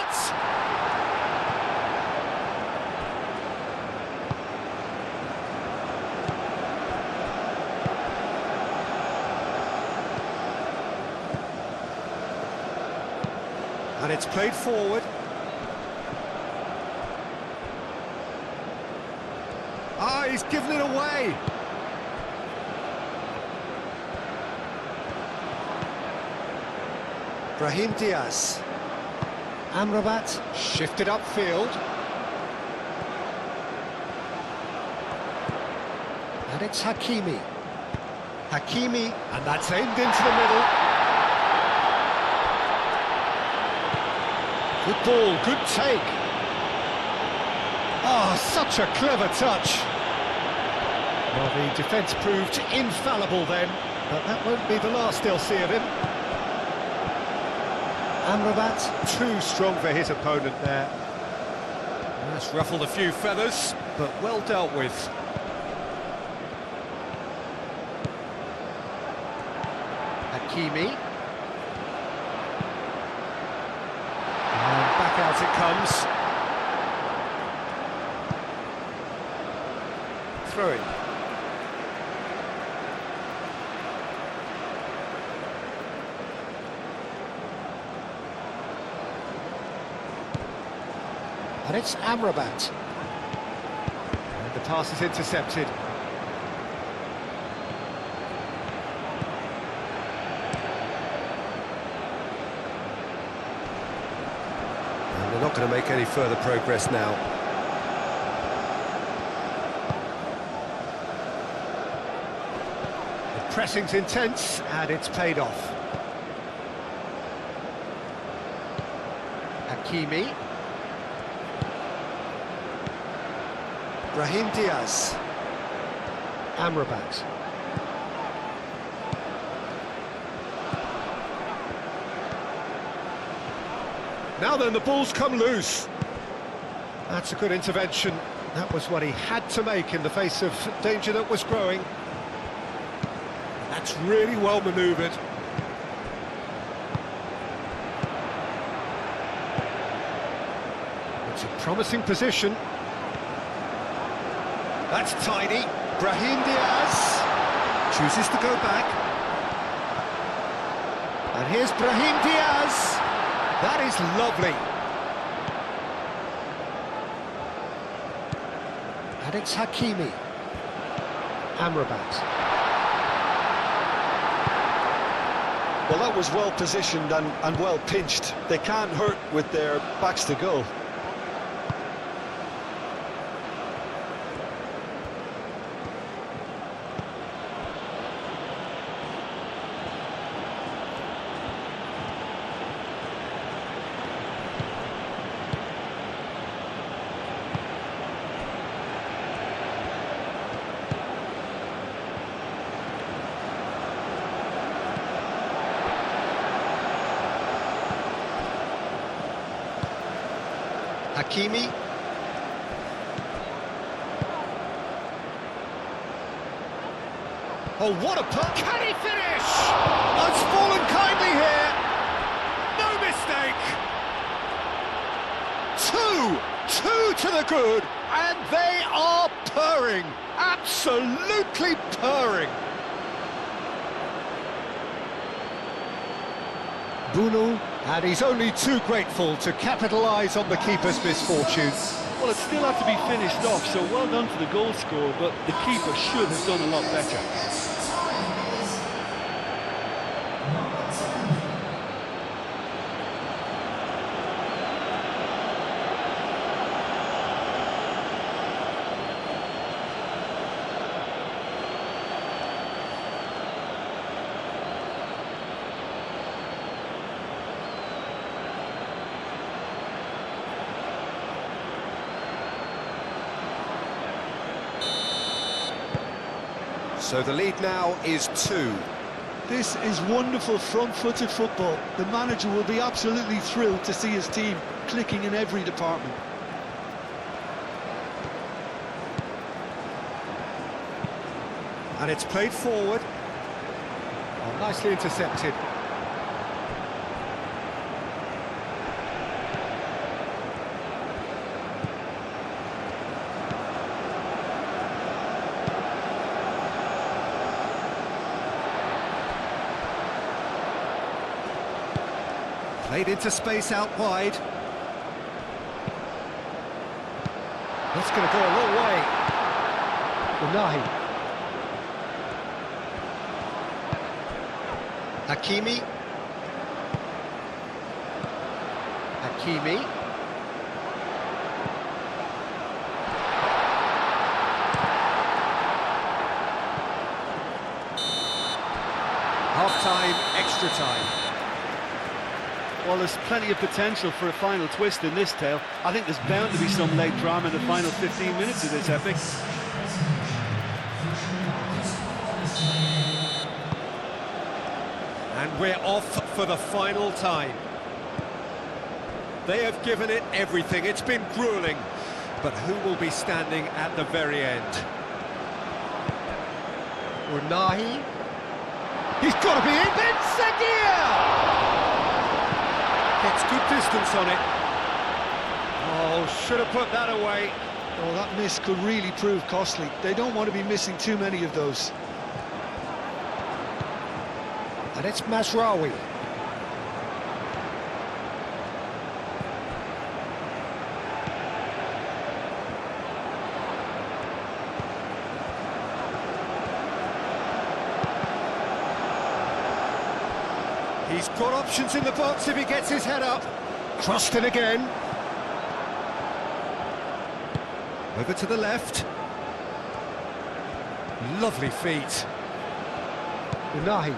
And it's played forward. Ah, he's given it away. Brahim Diaz. Amrabat shifted upfield. And it's Hakimi. Hakimi, and that's aimed into the middle. Good ball, good take. Oh, such a clever touch. Well, the defence proved infallible then, but that won't be the last they'll see of him. Amrabat, too strong for his opponent there. That's ruffled a few feathers, but well dealt with. Hakimi. Back out it comes. Throw in. And it's Amrabat. And the pass is intercepted. They're not going to make any further progress now. The pressing's intense, and it's paid off. Hakimi. Brahim Diaz. Amrabat. Now then, the ball's come loose. That's a good intervention. That was what he had to make in the face of danger that was growing. That's really well manoeuvred. It's a promising position. That's tidy. Brahim Diaz chooses to go back. And here's Brahim Diaz. That is lovely. And it's Hakimi. Amrabat. Well, that was well positioned and well pinched. They can't hurt with their backs to goal. Hakimi. Oh, what a puck! Can he finish? Oh, it's fallen kindly here. No mistake. Two to the good, and they are purring. Absolutely purring. Bunu, and he's only too grateful to capitalise on the keeper's misfortune. Well, it still had to be finished off, so well done for the goal scorer, but the keeper should have done a lot better. So the lead now is 2. This is wonderful front-footed football. The manager will be absolutely thrilled to see his team clicking in every department. And it's played forward. Oh, nicely intercepted. Played into space out wide. That's going to go a long way. Unahi. Hakimi. Hakimi. Half-time, extra time. Well, there's plenty of potential for a final twist in this tale. I think there's bound to be some late drama in the final 15 minutes of this epic. And we're off for the final time. They have given it everything. It's been gruelling. But who will be standing at the very end? Unahi. He's got to be in. Tanzania! Gets good distance on it. Oh, should have put that away. Oh, that miss could really prove costly. They don't want to be missing too many of those. And it's Mazraoui. He's got options in the box if he gets his head up. Crossed it again. Over to the left. Lovely feet. Unahi.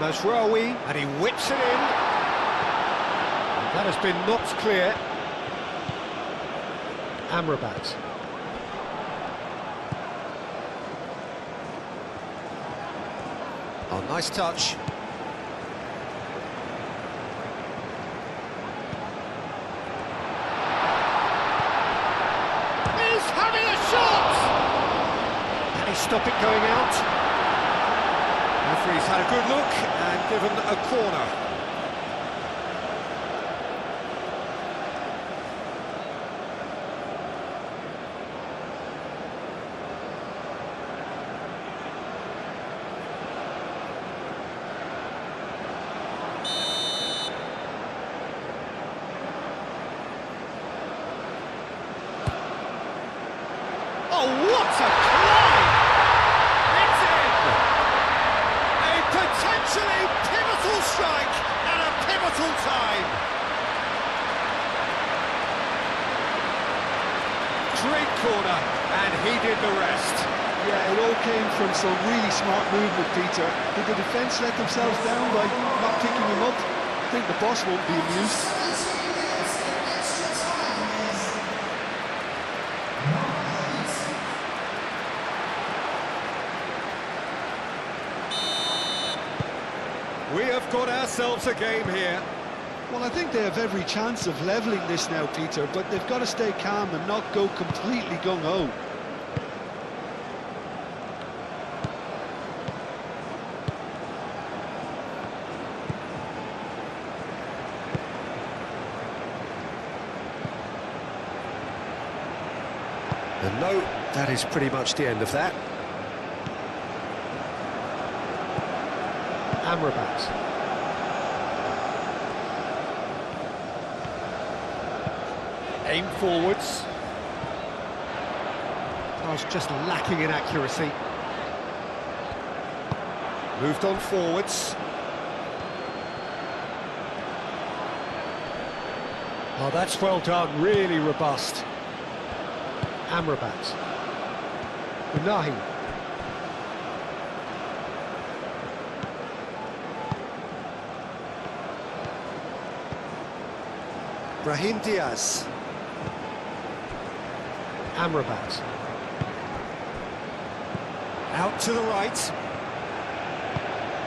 Mazraoui, and he whips it in. And that has been knocked clear. Amrabat. Oh, nice touch. He's having a shot! Can he stop it going out? Referee's had a good look and given a corner. Oh, what a climb! It's in! A potentially pivotal strike at a pivotal time. Great corner, and he did the rest. Yeah, it all came from some really smart movement, Peter. Did the defence let themselves down by not picking him up? I think the boss won't be amused. 17 minutes in extra time. We have got ourselves a game here. Well, I think they have every chance of levelling this now, Peter, but they've got to stay calm and not go completely gung-ho. And no, that is pretty much the end of that. Amrabat. Aim forwards. I was just lacking in accuracy. Moved on forwards. Oh, that's well done, really robust. Amrabat. Unahi. Brahim Diaz. Amrabat. Out to the right.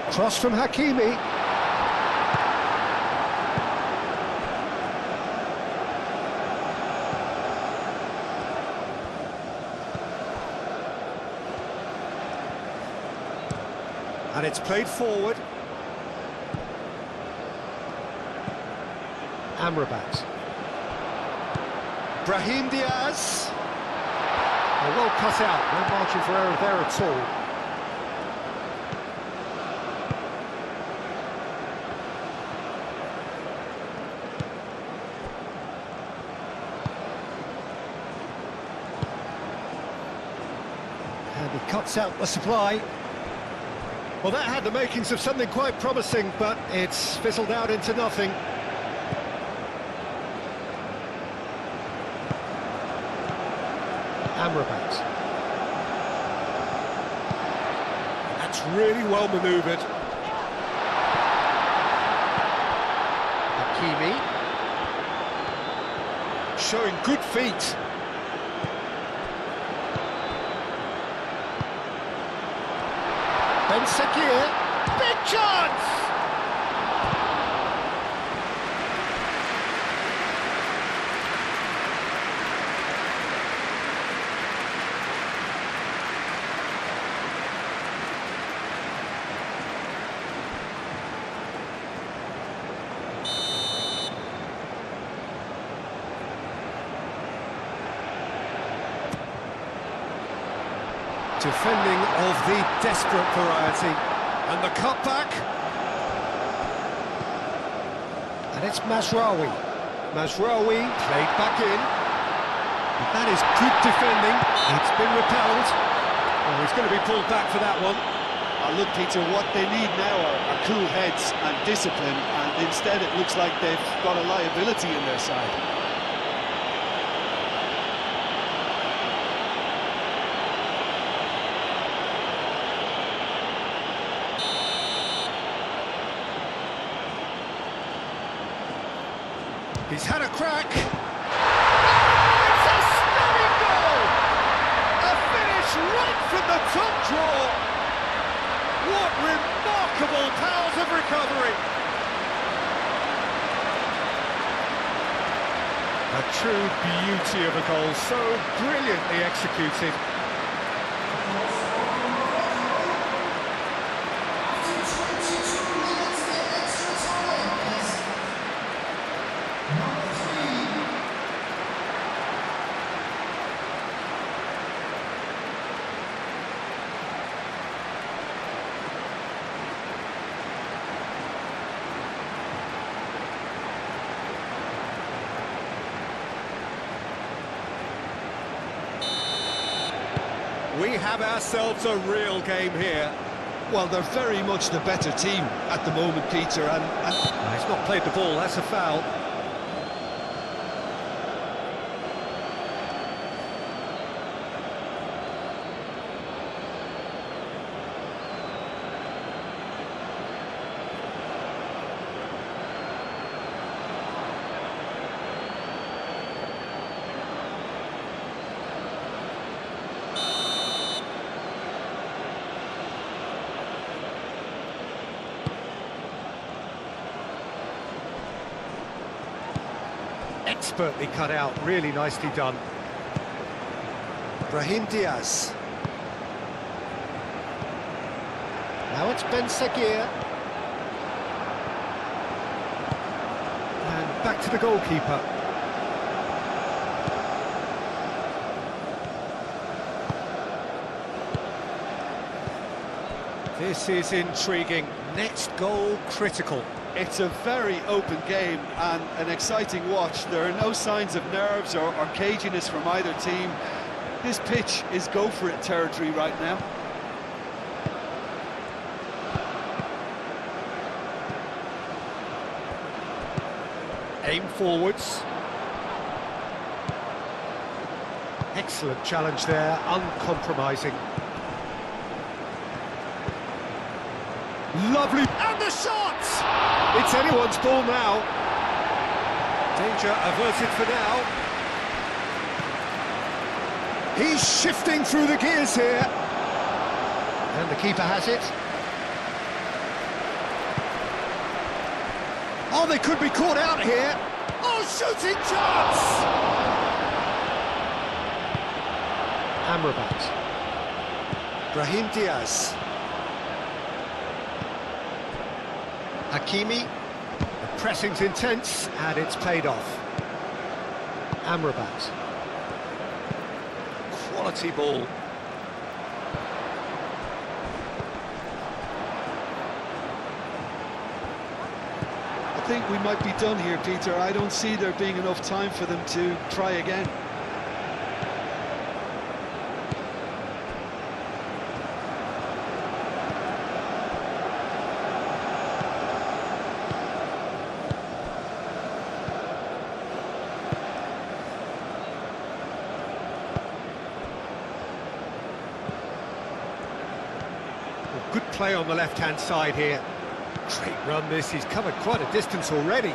Cross from Hakimi. And it's played forward. Amrabat. Brahim Diaz. Oh, well cut out, no margin for error there at all. And he cuts out the supply. Well, that had the makings of something quite promising, but it's fizzled out into nothing. Amrabat. That's really well manoeuvred. Hakimi. Showing good feet. Ben Sakir. Big chance! Defending of the desperate variety. And the cutback. And it's Mazraoui. Mazraoui played back in. But that is good defending. It's been repelled. Oh, he's going to be pulled back for that one. Look, Peter, what they need now are cool heads and discipline, and instead it looks like they've got a liability in their side. He's had a crack. It's a stunning goal! A finish right from the top draw. What remarkable powers of recovery. A true beauty of a goal, so brilliantly executed. We have ourselves a real game here. Well, they're very much the better team at the moment, Peter, and He's not played the ball, that's a foul. Expertly cut out, really nicely done. Brahim Diaz. Now it's Ben Seguir. And back to the goalkeeper. This is intriguing. Next goal critical. it's a very open game and an exciting watch. There are no signs of nerves or caginess from either team. This pitch is go-for-it territory right now. Aim forwards. Excellent challenge there, uncompromising. Lovely, and the shot! It's anyone's ball now. Danger averted for now. He's shifting through the gears here. And the keeper has it. Oh, they could be caught out here. Oh, shooting chance! Amrabat. Brahim Diaz. Hakimi. The pressing's intense, and it's paid off. Amrabat. Quality ball. I think we might be done here, Peter. I don't see there being enough time for them to try again. Good play on the left-hand side here. Great run this, he's covered quite a distance already.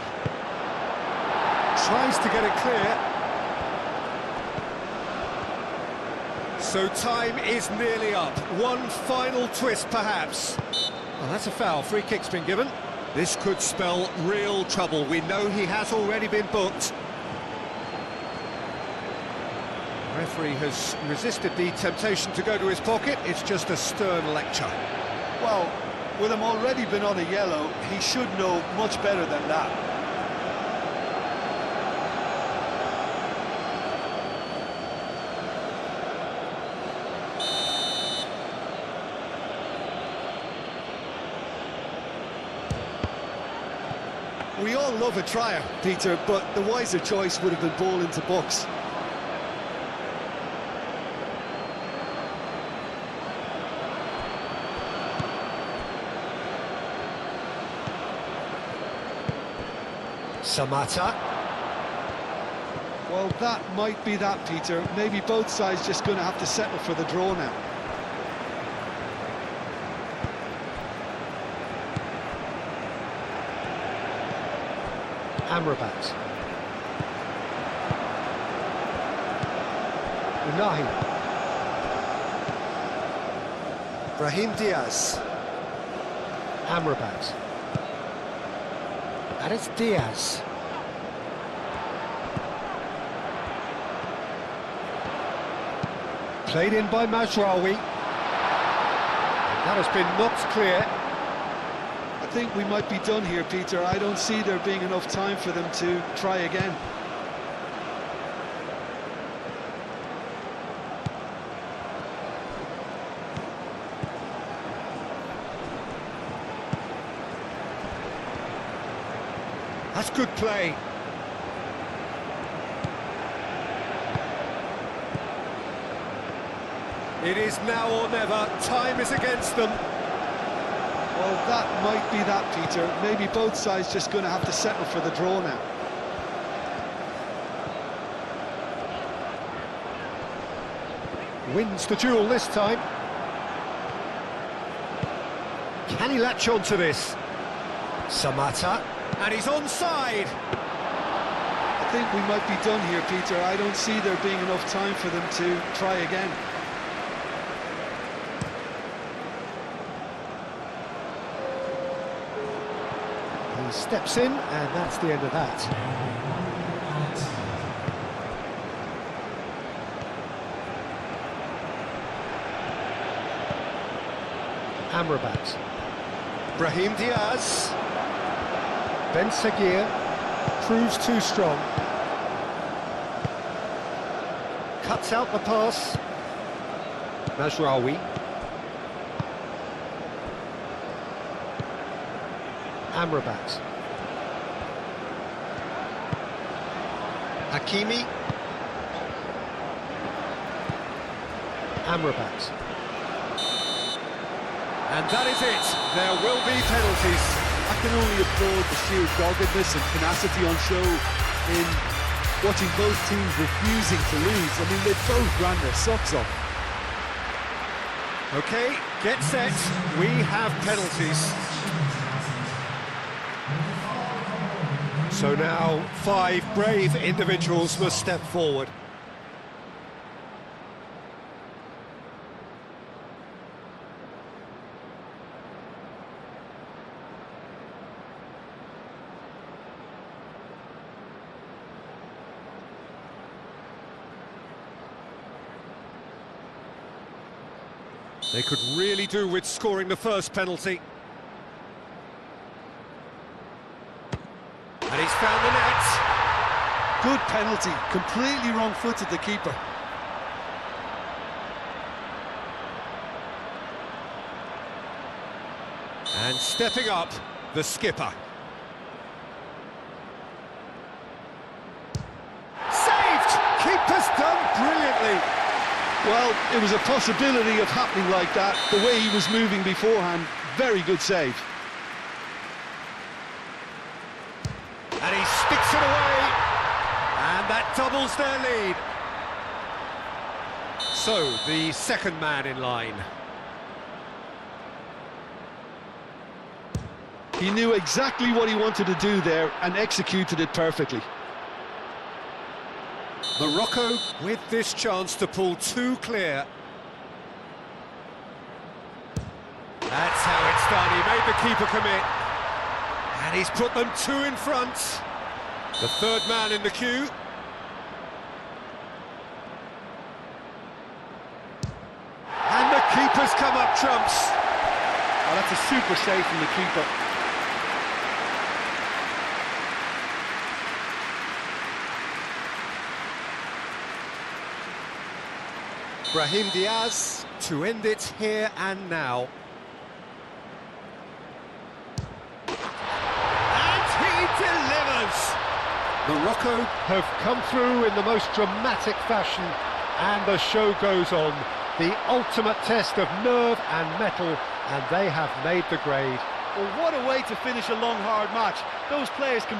Tries to get it clear. So time is nearly up. One final twist perhaps. Well, that's a foul, free kick's been given. This could spell real trouble. We know he has already been booked. The referee has resisted the temptation to go to his pocket. It's just a stern lecture. Well, with him already been on a yellow, he should know much better than that. We all love a trier, Peter, but the wiser choice would have been ball into box. Samata. Well, that might be that, Peter. Maybe both sides just going to have to settle for the draw now. Amrabat. Unahi. Brahim Diaz. Amrabat. And it's Diaz. Played in by Mazraoui. That has been knocked clear. I think we might be done here, Peter. I don't see there being enough time for them to try again. That's good play. It is now or never. Time is against them. Well, that might be that, Peter. Maybe both sides just going to have to settle for the draw now. Wins the duel this time. Can he latch on to this? Samata. And he's onside. I think we might be done here, Peter. I don't see there being enough time for them to try again. He steps in, and that's the end of that. Amrabat. Brahim Diaz. Ben Seguir proves too strong. Cuts out the pass. Mazraoui. Amrabat. Hakimi. Amrabat. And that is it. There will be penalties. I can only applaud the sheer doggedness and tenacity on show in watching both teams refusing to lose. I mean, they both ran their socks off. Okay, get set. We have penalties. So now 5 brave individuals must step forward. They could really do with scoring the first penalty. And he's found the net. Good penalty, completely wrong-footed the keeper. And stepping up, the skipper. Saved! Keeper's done brilliantly. Well, it was a possibility of happening like that. The way he was moving beforehand, very good save. And he sticks it away. And that doubles their lead. So, the second man in line. He knew exactly what he wanted to do there and executed it perfectly. Morocco with this chance to pull 2 clear. That's how it's done. He made the keeper commit. And he's put them 2 in front. The third man in the queue. And the keeper's come up trumps. Oh, that's a super save from the keeper. Brahim Diaz to end it here and now. And he delivers! Morocco have come through in the most dramatic fashion, and the show goes on. The ultimate test of nerve and mettle, and they have made the grade. Well, what a way to finish a long, hard match. Those players can